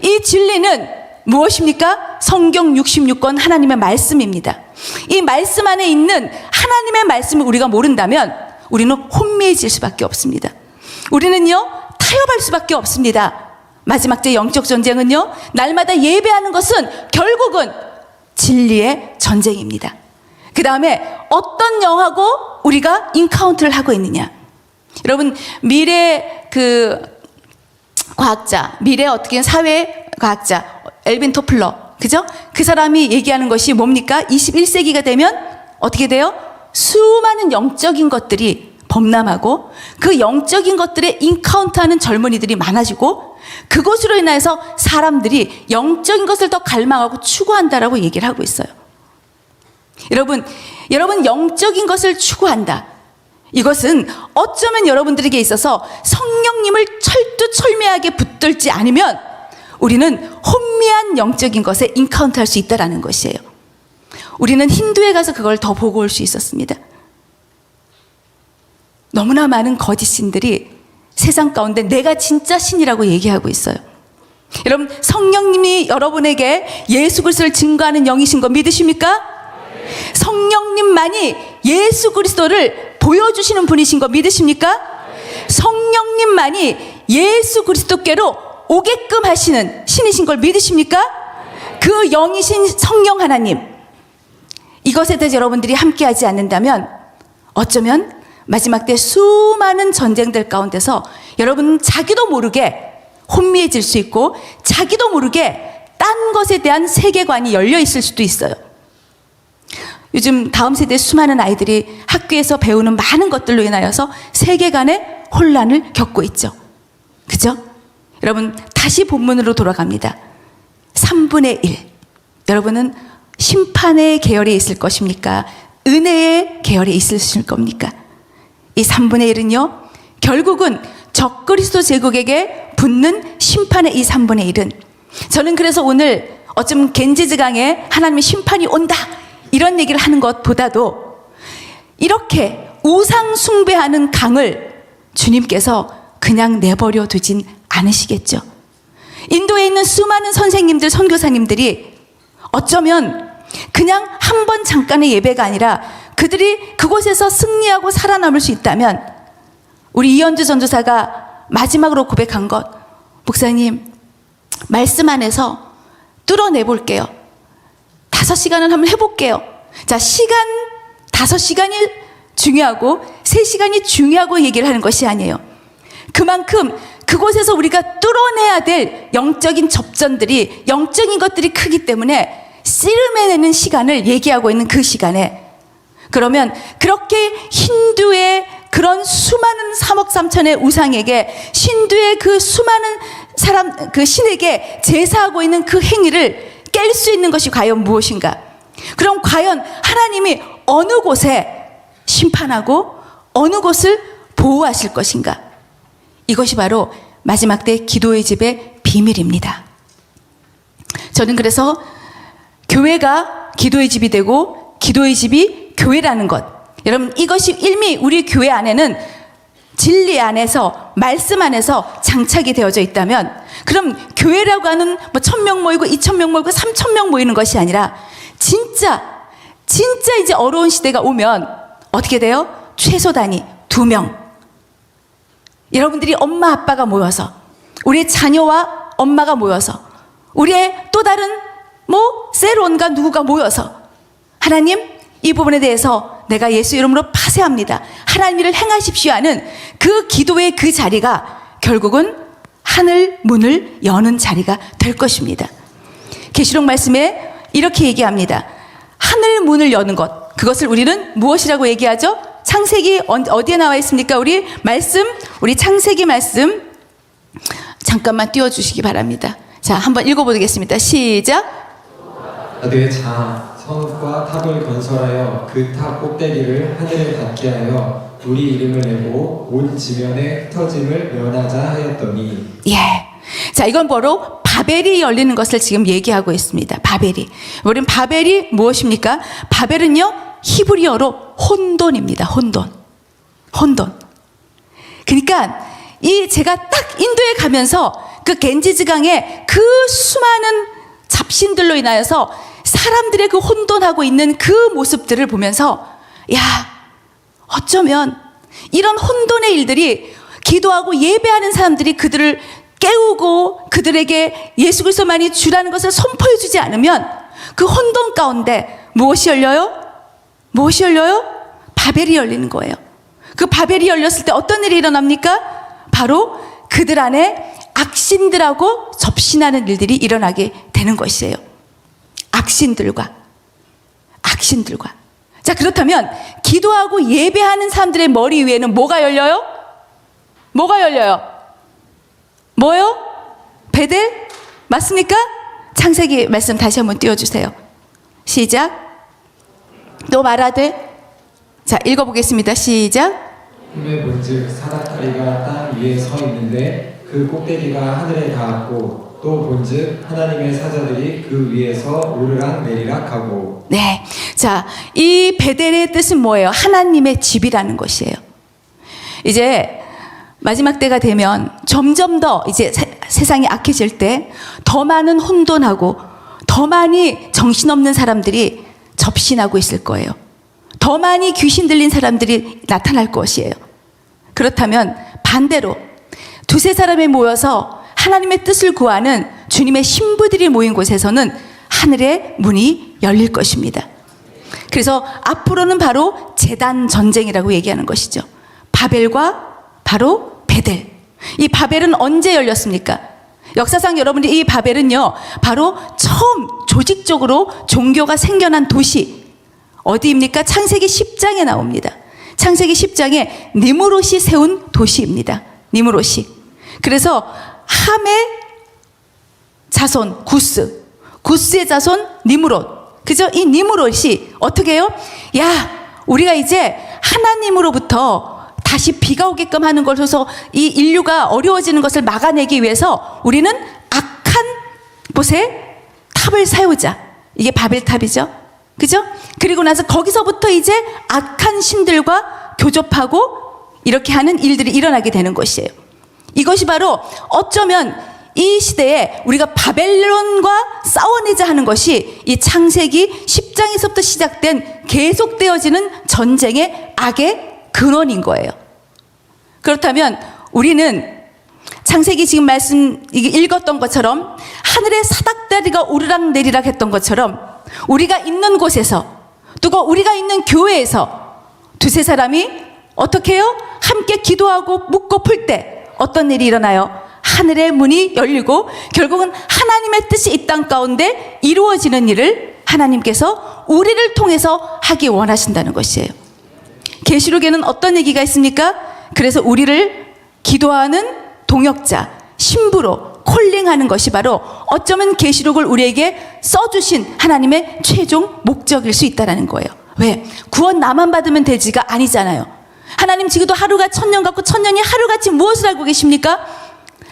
S1: 이 진리는 무엇입니까? 성경 66권 하나님의 말씀입니다. 이 말씀 안에 있는 하나님의 말씀을 우리가 모른다면 우리는 혼미해질 수밖에 없습니다. 우리는요, 타협할 수밖에 없습니다. 마지막 때 영적 전쟁은요, 날마다 예배하는 것은 결국은 진리의 전쟁입니다. 그 다음에 어떤 영하고 우리가 인카운트를 하고 있느냐. 여러분, 미래 과학자, 미래 어떻게 사회 과학자 엘빈 토플러, 그죠? 그 사람이 얘기하는 것이 뭡니까? 21세기가 되면 어떻게 돼요? 수많은 영적인 것들이 범람하고 그 영적인 것들에 인카운트하는 젊은이들이 많아지고 그것으로 인해서 사람들이 영적인 것을 더 갈망하고 추구한다라고 얘기를 하고 있어요. 여러분 영적인 것을 추구한다. 이것은 어쩌면 여러분들에게 있어서 성령님을 철두철미하게 붙들지 않으면 우리는 혼미한 영적인 것에 인카운트할 수 있다는 것이에요. 우리는 힌두에 가서 그걸 더 보고 올 수 있었습니다. 너무나 많은 거짓 신들이 세상 가운데 내가 진짜 신이라고 얘기하고 있어요. 여러분, 성령님이 여러분에게 예수 그리스도를 증거하는 영이신 거 믿으십니까? 성령님만이 예수 그리스도를 보여주시는 분이신 거 믿으십니까? 성령님만이 예수 그리스도께로 오게끔 하시는 신이신 걸 믿으십니까? 그 영이신 성령 하나님, 이것에 대해서 여러분들이 함께하지 않는다면 어쩌면 마지막 때 수많은 전쟁들 가운데서 여러분 자기도 모르게 혼미해질 수 있고 자기도 모르게 딴 것에 대한 세계관이 열려 있을 수도 있어요. 요즘 다음 세대 수많은 아이들이 학교에서 배우는 많은 것들로 인하여서 세계관의 혼란을 겪고 있죠. 그죠? 여러분, 다시 본문으로 돌아갑니다. 3분의 1. 여러분은 심판의 계열에 있을 것입니까? 은혜의 계열에 있으실 겁니까? 이 3분의 1은요, 결국은 적그리스도 제국에게 붙는 심판의 이 3분의 1은, 저는 그래서 오늘 어쩌면 겐지즈강에 하나님의 심판이 온다 이런 얘기를 하는 것보다도 이렇게 우상 숭배하는 강을 주님께서 그냥 내버려 두진 않으시겠죠. 인도에 있는 수많은 선생님들, 선교사님들이 어쩌면 그냥 한 번 잠깐의 예배가 아니라 그들이 그곳에서 승리하고 살아남을 수 있다면, 우리 이현주 전도사가 마지막으로 고백한 것, 목사님 말씀 안에서 뚫어내볼게요. 5시간을 한번 해볼게요. 자, 시간 5시간이 중요하고 3시간이 중요하고 얘기를 하는 것이 아니에요. 그만큼 그곳에서 우리가 뚫어내야 될 영적인 접전들이, 영적인 것들이 크기 때문에 씨름해내는 시간을 얘기하고 있는 그 시간에, 그러면 그렇게 힌두의 그런 수많은 3억 3천의 우상에게, 힌두의 그 수많은 사람, 그 신에게 제사하고 있는 그 행위를 깰 수 있는 것이 과연 무엇인가? 그럼 과연 하나님이 어느 곳에 심판하고 어느 곳을 보호하실 것인가? 이것이 바로 마지막 때 기도의 집의 비밀입니다. 저는 그래서 교회가 기도의 집이 되고 기도의 집이 교회라는 것, 여러분 이것이 이미 우리 교회 안에는 진리 안에서, 말씀 안에서 장착이 되어져 있다면, 그럼 교회라고 하는 1,000명 모이고 2,000명 모이고 3,000명 모이는 것이 아니라 진짜 이제 어려운 시대가 오면 어떻게 돼요? 최소 단위 2명. 여러분들이 엄마 아빠가 모여서, 우리의 자녀와 엄마가 모여서, 우리의 또 다른 셀원과 누구가 모여서, 하나님 이 부분에 대해서 내가 예수 이름으로 파쇄합니다, 하나님 일을 행하십시오 하는 그 기도의 그 자리가 결국은 하늘 문을 여는 자리가 될 것입니다. 계시록 말씀에 이렇게 얘기합니다. 하늘 문을 여는 것, 그것을 우리는 무엇이라고 얘기하죠? 창세기 어디에 나와 있습니까? 우리 창세기 말씀 잠깐만 띄워주시기 바랍니다. 자, 한번 읽어보겠습니다. 시작.
S2: 내 자 성과 탑을 건설하여 그 탑 꼭대기를 하늘에 닿게 하여 우리 이름을 내고 온 지면에 흩어짐을 면하자 하였더니.
S1: 예. 자, 이건 바로 바벨이 열리는 것을 지금 얘기하고 있습니다. 바벨이. 우리는 바벨이 무엇입니까? 바벨은요, 히브리어로 혼돈입니다. 혼돈. 그러니까 제가 딱 인도에 가면서 그 겐지즈강의 그 수많은 잡신들로 인하여서 사람들의 그 혼돈하고 있는 그 모습들을 보면서, 야, 어쩌면 이런 혼돈의 일들이 기도하고 예배하는 사람들이 그들을 깨우고 그들에게 예수 그리스도만이 주라는 것을 선포해 주지 않으면 그 혼돈 가운데 무엇이 열려요? 바벨이 열리는 거예요. 그 바벨이 열렸을 때 어떤 일이 일어납니까? 바로 그들 안에 악신들하고 접신하는 일들이 일어나게 되는 것이에요. 악신들과. 자, 그렇다면 기도하고 예배하는 사람들의 머리 위에는 뭐가 열려요? 뭐요? 베델? 맞습니까? 창세기 말씀 다시 한번 띄워주세요. 시작. 또 말하되. 자, 읽어보겠습니다. 시작.
S2: 꿈에 본즉 사닥다리가 땅 위에 서 있는데 그 꼭대기가 하늘에 닿았고, 또 본즉 하나님의 사자들이 그 위에서 오르락 내리락 하고.
S1: 네. 자, 이 베델의 뜻은 뭐예요? 하나님의 집이라는 것이에요. 이제 마지막 때가 되면 점점 더 이제 세상이 악해질 때 더 많은 혼돈하고 더 많이 정신없는 사람들이 접신하고 있을 거예요. 더 많이 귀신 들린 사람들이 나타날 것이에요. 그렇다면 반대로 두세 사람이 모여서 하나님의 뜻을 구하는 주님의 신부들이 모인 곳에서는 하늘의 문이 열릴 것입니다. 그래서 앞으로는 바로 제단 전쟁이라고 얘기하는 것이죠. 바벨과 바로 베델. 이 바벨은 언제 열렸습니까? 역사상 여러분이 이 바벨은요, 바로 처음 조직적으로 종교가 생겨난 도시 어디입니까? 창세기 10장에 나옵니다. 창세기 10장에 니므롯이 세운 도시입니다. 니므롯이. 그래서 함의 자손 구스의 자손 니므롯. 그죠? 이 니므롯이 어떻게 해요? 야, 우리가 이제 하나님으로부터 다시 비가 오게끔 하는 것으로서 이 인류가 어려워지는 것을 막아내기 위해서 우리는 악한 곳에 탑을 세우자. 이게 바벨탑이죠. 그죠? 그리고 나서 거기서부터 이제 악한 신들과 교접하고 이렇게 하는 일들이 일어나게 되는 것이에요. 이것이 바로 어쩌면 이 시대에 우리가 바벨론과 싸워내자 하는 것이 이 창세기 10장에서부터 시작된 계속되어지는 전쟁의 악의 근원인 거예요. 그렇다면 우리는 창세기 지금 말씀 읽었던 것처럼 하늘의 사닥다리가 오르락 내리락 했던 것처럼 우리가 있는 곳에서 또 우리가 있는 교회에서 두세 사람이 어떻게 해요? 함께 기도하고 묻고 풀 때 어떤 일이 일어나요? 하늘의 문이 열리고 결국은 하나님의 뜻이 이 땅 가운데 이루어지는 일을 하나님께서 우리를 통해서 하기 원하신다는 것이에요. 계시록에는 어떤 얘기가 있습니까? 그래서 우리를 기도하는 동역자, 신부로 콜링하는 것이 바로 어쩌면 계시록을 우리에게 써주신 하나님의 최종 목적일 수 있다는 거예요. 왜? 구원 나만 받으면 되지가 아니잖아요. 하나님 지금도 하루가 천년 같고 천년이 하루같이 무엇을 알고 계십니까?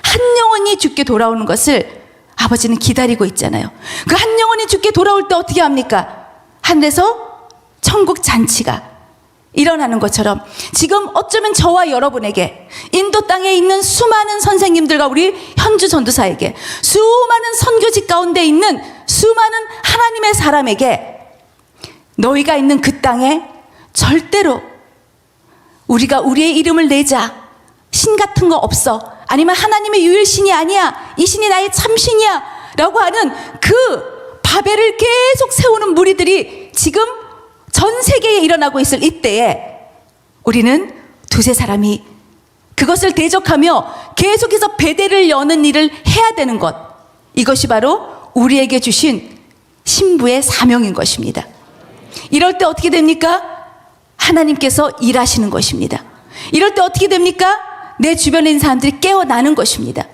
S1: 한 영혼이 죽게 돌아오는 것을 아버지는 기다리고 있잖아요. 그 한 영혼이 죽게 돌아올 때 어떻게 합니까? 하늘에서 천국 잔치가 일어나는 것처럼 지금 어쩌면 저와 여러분에게 인도 땅에 있는 수많은 선생님들과 우리 현주 전도사에게 수많은 선교직 가운데 있는 수많은 하나님의 사람에게 너희가 있는 그 땅에 절대로 우리가 우리의 이름을 내자 신 같은 거 없어 아니면 하나님의 유일신이 아니야 이 신이 나의 참신이야 라고 하는 그 바벨을 계속 세우는 무리들이 지금 전 세계에 일어나고 있을 이때에 우리는 두세 사람이 그것을 대적하며 계속해서 베델을 여는 일을 해야 되는 것, 이것이 바로 우리에게 주신 신부의 사명인 것입니다. 이럴 때 어떻게 됩니까? 하나님께서 일하시는 것입니다. 이럴 때 어떻게 됩니까? 내 주변에 있는 사람들이 깨어나는 것입니다.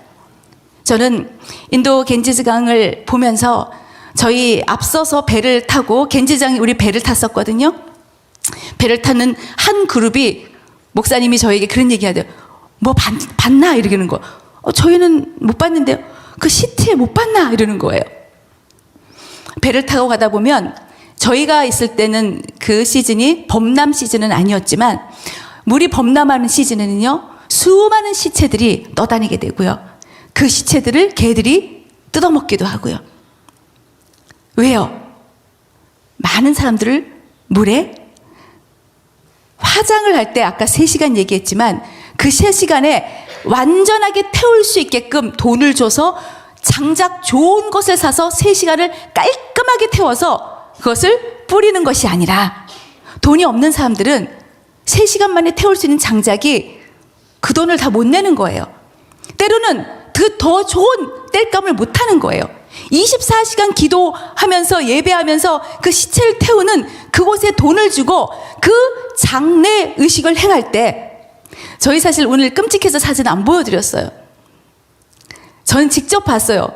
S1: 저는 인도 겐지즈강을 보면서 저희 앞서서 배를 타고 겐지장이 우리 배를 탔었거든요. 배를 타는 한 그룹이 목사님이 저에게 그런 얘기 하대요. 뭐 봤나? 이러는 거. 저희는 못 봤는데요. 그 시티에 못 봤나? 이러는 거예요. 배를 타고 가다 보면 저희가 있을 때는 그 시즌이 범람 시즌은 아니었지만 물이 범람하는 시즌에는요, 수많은 시체들이 떠다니게 되고요. 그 시체들을 개들이 뜯어먹기도 하고요. 왜요? 많은 사람들을 물에 화장을 할 때 아까 3시간 얘기했지만 그 3시간에 완전하게 태울 수 있게끔 돈을 줘서 장작 좋은 것을 사서 3시간을 깔끔하게 태워서 그것을 뿌리는 것이 아니라 돈이 없는 사람들은 3시간 만에 태울 수 있는 장작이 그 돈을 다 못 내는 거예요. 때로는 그 더 좋은 땔감을 못 하는 거예요. 24시간 기도하면서 예배하면서 그 시체를 태우는 그곳에 돈을 주고 그 장례 의식을 행할 때, 저희 사실 오늘 끔찍해서 사진 안 보여드렸어요. 저는 직접 봤어요.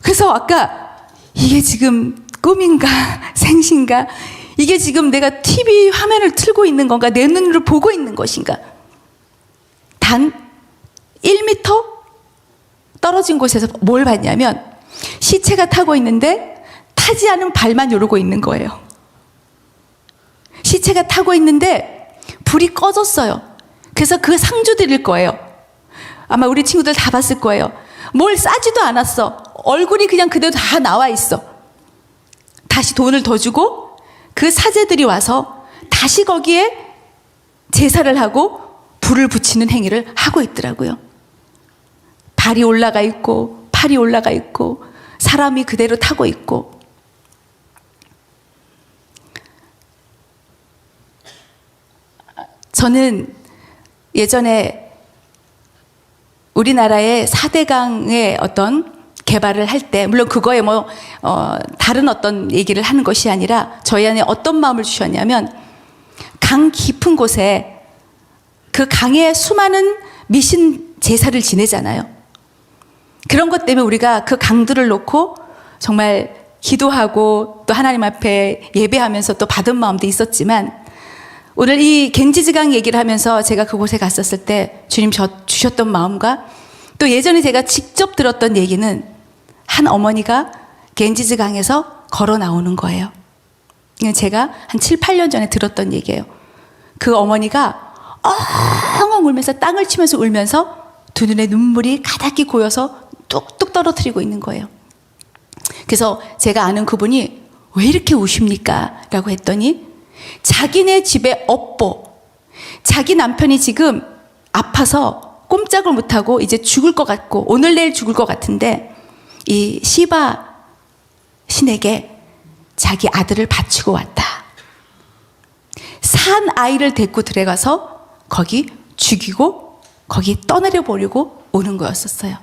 S1: 그래서 아까 이게 지금 꿈인가 생신가, 이게 지금 내가 TV 화면을 틀고 있는 건가, 내 눈으로 보고 있는 것인가. 단 1m 떨어진 곳에서 뭘 봤냐면 시체가 타고 있는데 타지 않은 발만 요러고 있는 거예요. 시체가 타고 있는데 불이 꺼졌어요. 그래서 그 상주들일 거예요. 아마 우리 친구들 다 봤을 거예요. 뭘 싸지도 않았어. 얼굴이 그냥 그대로 다 나와 있어. 다시 돈을 더 주고 그 사제들이 와서 다시 거기에 제사를 하고 불을 붙이는 행위를 하고 있더라고요. 발이 올라가 있고 팔이 올라가 있고 사람이 그대로 타고 있고. 저는 예전에 우리나라의 4대강의 어떤 개발을 할 때, 물론 그거에 다른 어떤 얘기를 하는 것이 아니라 저희 안에 어떤 마음을 주셨냐면, 강 깊은 곳에 그 강에 수많은 미신 제사를 지내잖아요. 그런 것 때문에 우리가 그 강들을 놓고 정말 기도하고 또 하나님 앞에 예배하면서 또 받은 마음도 있었지만, 오늘 이 겐지즈강 얘기를 하면서 제가 그곳에 갔었을 때 주님 주셨던 마음과 또 예전에 제가 직접 들었던 얘기는, 한 어머니가 겐지즈강에서 걸어 나오는 거예요. 이건 제가 한 7, 8년 전에 들었던 얘기예요. 그 어머니가 엉엉 울면서 땅을 치면서 울면서 두 눈에 눈물이 가득히 고여서 뚝뚝 떨어뜨리고 있는 거예요. 그래서 제가 아는 그분이 왜 이렇게 우십니까? 라고 했더니 자기네 집의 업보, 자기 남편이 지금 아파서 꼼짝을 못하고 이제 죽을 것 같고 오늘 내일 죽을 것 같은데 이 시바 신에게 자기 아들을 바치고 왔다. 산 아이를 데리고 들어가서 거기 죽이고 거기 떠내려 버리고 오는 거였었어요.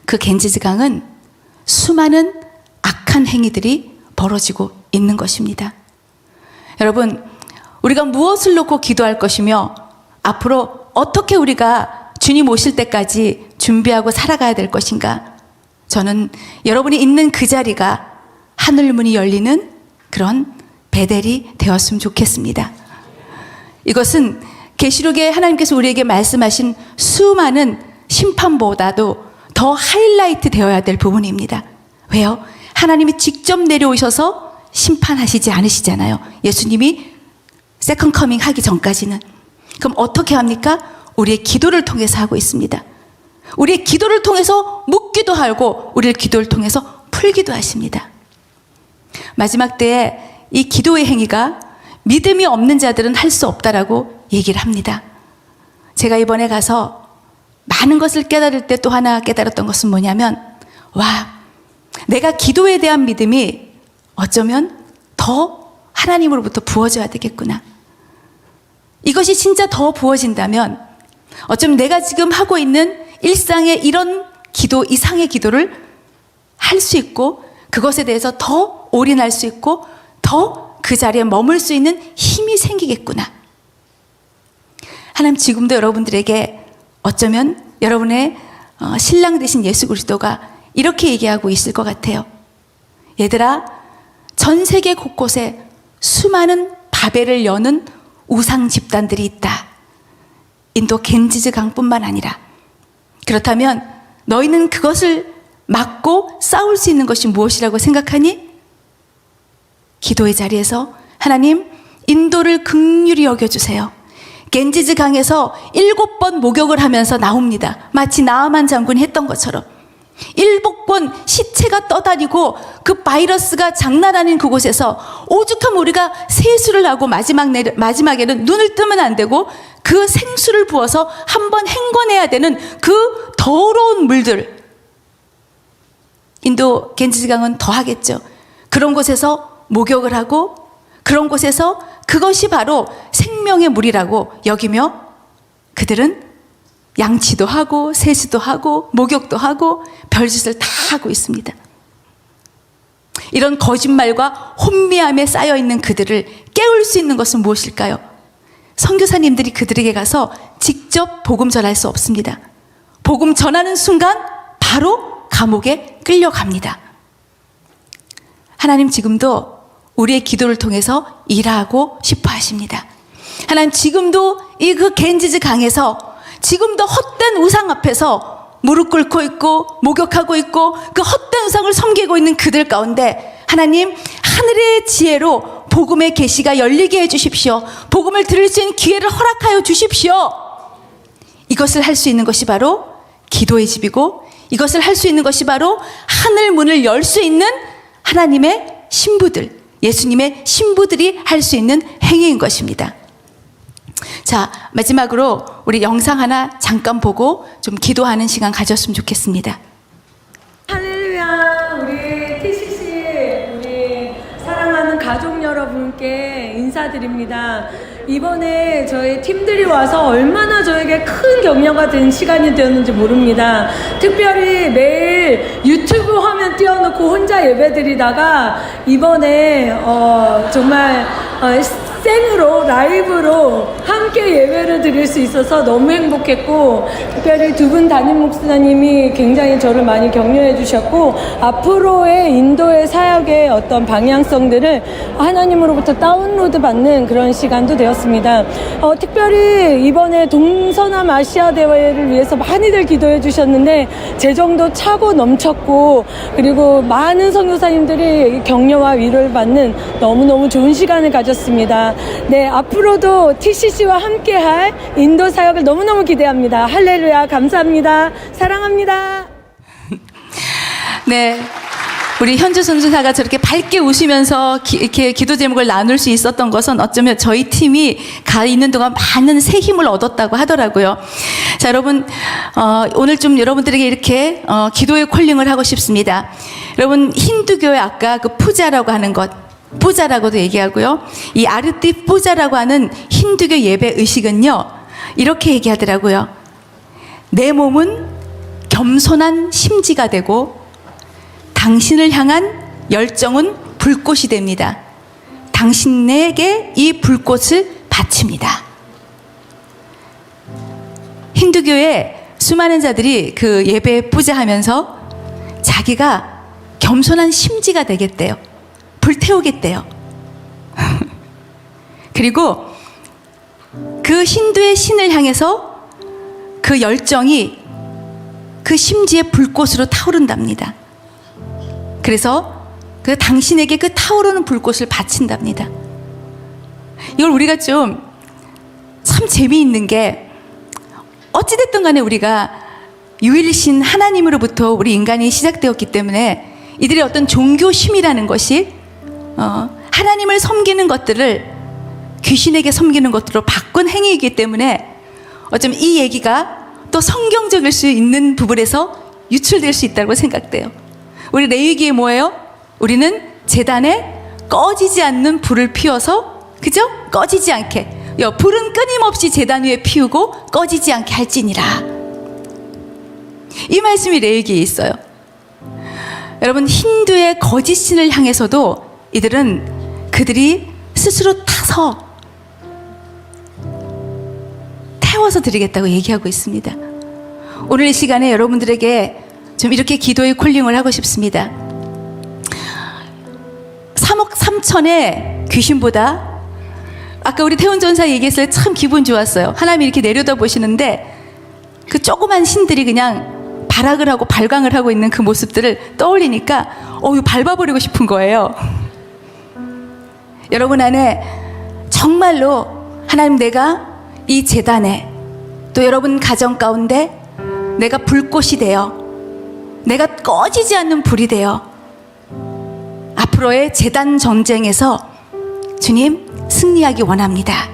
S1: 그 겐지즈강은 수많은 악한 행위들이 벌어지고 있는 것입니다. 여러분, 우리가 무엇을 놓고 기도할 것이며 앞으로 어떻게 우리가 주님 오실 때까지 준비하고 살아가야 될 것인가? 저는 여러분이 있는 그 자리가 하늘문이 열리는 그런 베델이 되었으면 좋겠습니다. 이것은 계시록에 하나님께서 우리에게 말씀하신 수많은 심판보다도 더 하이라이트 되어야 될 부분입니다. 왜요? 하나님이 직접 내려오셔서 심판하시지 않으시잖아요. 예수님이 세컨 커밍 하기 전까지는. 그럼 어떻게 합니까? 우리의 기도를 통해서 하고 있습니다. 우리의 기도를 통해서 묻기도 하고 우리의 기도를 통해서 풀기도 하십니다. 마지막 때에 이 기도의 행위가 믿음이 없는 자들은 할 수 없다라고 얘기를 합니다. 제가 이번에 가서 많은 것을 깨달을 때 또 하나 깨달았던 것은 뭐냐면, 내가 기도에 대한 믿음이 어쩌면 더 하나님으로부터 부어져야 되겠구나. 이것이 진짜 더 부어진다면 어쩌면 내가 지금 하고 있는 일상의 이런 기도 이상의 기도를 할 수 있고 그것에 대해서 더 올인할 수 있고 더 그 자리에 머물 수 있는 힘이 생기겠구나. 하나님 지금도 여러분들에게 어쩌면 여러분의 신랑 되신 예수 그리스도가 이렇게 얘기하고 있을 것 같아요. 얘들아, 전 세계 곳곳에 수많은 바벨을 여는 우상 집단들이 있다. 인도 겐지즈 강뿐만 아니라. 그렇다면 너희는 그것을 막고 싸울 수 있는 것이 무엇이라고 생각하니? 기도의 자리에서 하나님 인도를 긍휼히 여겨주세요. 겐지즈 강에서 7번 목욕을 하면서 나옵니다. 마치 나아만 장군이 했던 것처럼 7번 시체가 떠다니고 그 바이러스가 장난 아닌 그곳에서 오죽하면 우리가 세수를 하고 마지막에는 눈을 뜨면 안 되고 그 생수를 부어서 한번 헹궈내야 되는 그 더러운 물들. 인도 겐지즈 강은 더 하겠죠. 그런 곳에서 목욕을 하고 그런 곳에서 그것이 바로 생명의 물이라고 여기며 그들은 양치도 하고 세수도 하고 목욕도 하고 별짓을 다 하고 있습니다. 이런 거짓말과 혼미함에 쌓여있는 그들을 깨울 수 있는 것은 무엇일까요? 선교사님들이 그들에게 가서 직접 복음 전할 수 없습니다. 복음 전하는 순간 바로 감옥에 끌려갑니다. 하나님 지금도 우리의 기도를 통해서 일하고 싶어 하십니다. 하나님 지금도 이 그 겐지즈 강에서 지금도 헛된 우상 앞에서 무릎 꿇고 있고 목욕하고 있고 그 헛된 우상을 섬기고 있는 그들 가운데 하나님 하늘의 지혜로 복음의 계시가 열리게 해주십시오. 복음을 들을 수 있는 기회를 허락하여 주십시오. 이것을 할 수 있는 것이 바로 기도의 집이고 이것을 할 수 있는 것이 바로 하늘 문을 열 수 있는 하나님의 신부들, 예수님의 신부들이 할 수 있는 행위인 것입니다. 자, 마지막으로 우리 영상 하나 잠깐 보고 좀 기도하는 시간 가졌으면 좋겠습니다.
S3: 할렐루야. 우리 TCC 우리 사랑하는 가족 여러분께 인사드립니다. 이번에 저희 팀들이 와서 얼마나 저에게 큰 격려가 된 시간이 되었는지 모릅니다. 특별히 매일 유튜브 화면 띄워놓고 혼자 예배드리다가 이번에 정말 생으로 라이브로 함께 예배를 드릴 수 있어서 너무 행복했고 특별히 두 분 담임 목사님이 굉장히 저를 많이 격려해 주셨고 앞으로의 인도의 사역의 어떤 방향성들을 하나님으로부터 다운로드 받는 그런 시간도 되었습니다. 특별히 이번에 동서남 아시아 대회를 위해서 많이들 기도해 주셨는데 재정도 차고 넘쳤고 그리고 많은 선교사님들이 격려와 위로를 받는 너무너무 좋은 시간을 가졌습니다. 네, 앞으로도 TCC와 함께할 인도 사역을 너무너무 기대합니다. 할렐루야, 감사합니다. 사랑합니다.
S1: 네, 우리 현주 선교사가 저렇게 밝게 웃으면서 이렇게 기도 제목을 나눌 수 있었던 것은 어쩌면 저희 팀이 가 있는 동안 많은 새 힘을 얻었다고 하더라고요. 자, 여러분 오늘 좀 여러분들에게 이렇게 기도의 콜링을 하고 싶습니다. 여러분 힌두교의 아까 그 푸자라고 하는 것, 뿌자라고도 얘기하고요. 이 아르티 뿌자라고 하는 힌두교 예배 의식은요, 이렇게 얘기하더라고요. 내 몸은 겸손한 심지가 되고 당신을 향한 열정은 불꽃이 됩니다. 당신에게 이 불꽃을 바칩니다. 힌두교의 수많은 자들이 그 예배에 뿌자하면서 자기가 겸손한 심지가 되겠대요. 불태우겠대요. 그리고 그 힌두의 신을 향해서 그 열정이 그 심지의 불꽃으로 타오른답니다. 그래서 그 당신에게 그 타오르는 불꽃을 바친답니다. 이걸 우리가 좀 참 재미있는 게 어찌됐든 간에 우리가 유일신 하나님으로부터 우리 인간이 시작되었기 때문에 이들의 어떤 종교심이라는 것이 하나님을 섬기는 것들을 귀신에게 섬기는 것으로 바꾼 행위이기 때문에 어쩌면 이 얘기가 또 성경적일 수 있는 부분에서 유출될 수 있다고 생각돼요. 우리 레위기에 뭐예요? 우리는 제단에 꺼지지 않는 불을 피워서, 그죠? 꺼지지 않게. 불은 끊임없이 제단 위에 피우고 꺼지지 않게 할지니라. 이 말씀이 레위기에 있어요. 여러분, 힌두의 거짓 신을 향해서도 이들은 그들이 스스로 타서 태워서 드리겠다고 얘기하고 있습니다. 오늘 이 시간에 여러분들에게 좀 이렇게 기도의 콜링을 하고 싶습니다. 3억 3천의 귀신보다, 아까 우리 태훈 전사 얘기했을 때 참 기분 좋았어요. 하나님이 이렇게 내려다 보시는데 그 조그만 신들이 그냥 발악을 하고 발광을 하고 있는 그 모습들을 떠올리니까 이거 밟아버리고 싶은 거예요. 여러분 안에 정말로 하나님, 내가 이 재단에, 또 여러분 가정 가운데 내가 불꽃이 되어, 내가 꺼지지 않는 불이 되어 앞으로의 재단 전쟁에서 주님 승리하기 원합니다.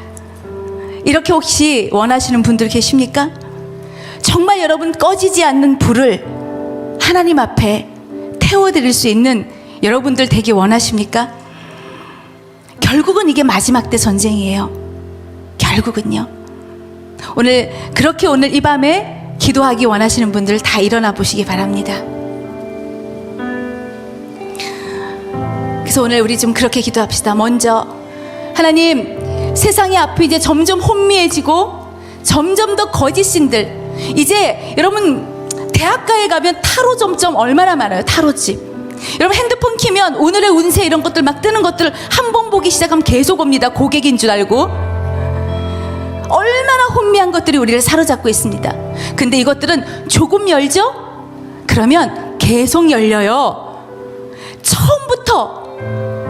S1: 이렇게 혹시 원하시는 분들 계십니까? 정말 여러분 꺼지지 않는 불을 하나님 앞에 태워드릴 수 있는 여러분들 되기 원하십니까? 결국은 이게 마지막 때 전쟁이에요. 결국은요. 오늘 그렇게 오늘 이 밤에 기도하기 원하시는 분들 다 일어나 보시기 바랍니다. 그래서 오늘 우리 좀 그렇게 기도합시다. 먼저 하나님, 세상이 앞이 이제 점점 혼미해지고 점점 더 거짓신들, 이제 여러분 대학가에 가면 타로 점점 얼마나 많아요. 타로집. 여러분 핸드폰 키면 오늘의 운세 이런 것들 막 뜨는 것들 한 번 보기 시작하면 계속 옵니다. 고객인 줄 알고. 얼마나 혼미한 것들이 우리를 사로잡고 있습니다. 근데 이것들은 조금 열죠? 그러면 계속 열려요. 처음부터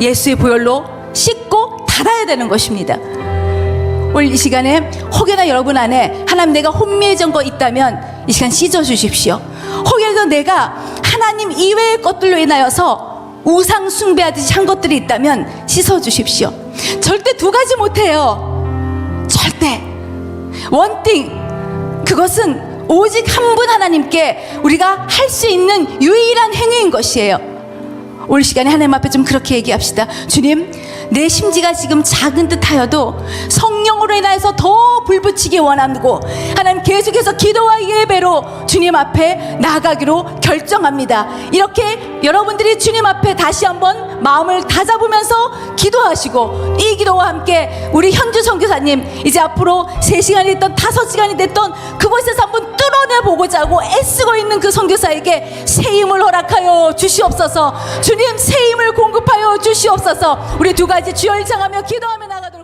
S1: 예수의 보혈로 씻고 닫아야 되는 것입니다. 오늘 이 시간에 혹여나 여러분 안에 하나님, 내가 혼미해진 거 있다면 이 시간 씻어주십시오. 혹여나 내가 하나님 이외의 것들로 인하여서 우상 숭배하듯이 한 것들이 있다면 씻어주십시오. 절대 두 가지 못해요. 절대. 원띵, 그것은 오직 한 분 하나님께 우리가 할 수 있는 유일한 행위인 것이에요. 올 시간에 하나님 앞에 좀 그렇게 얘기합시다. 주님, 내 심지가 지금 작은 듯 하여도 성령으로 인하여서 더 불붙이기 원하고, 하나님 계속해서 기도와 예배로 주님 앞에 나아가기로 결정합니다. 이렇게 여러분들이 주님 앞에 다시 한번 마음을 다잡으면서 기도하시고, 이 기도와 함께 우리 현주 선교사님 이제 앞으로 3시간이 됐던 5시간이 됐던 그곳에서 한번 뚫어내보고자 하고 애쓰고 있는 그 선교사에게 새 힘을 허락하여 주시옵소서. 주님, 새 힘을 공급하여 주시옵소서. 우리 두 가지 주여 일창하며 기도하며 나가도록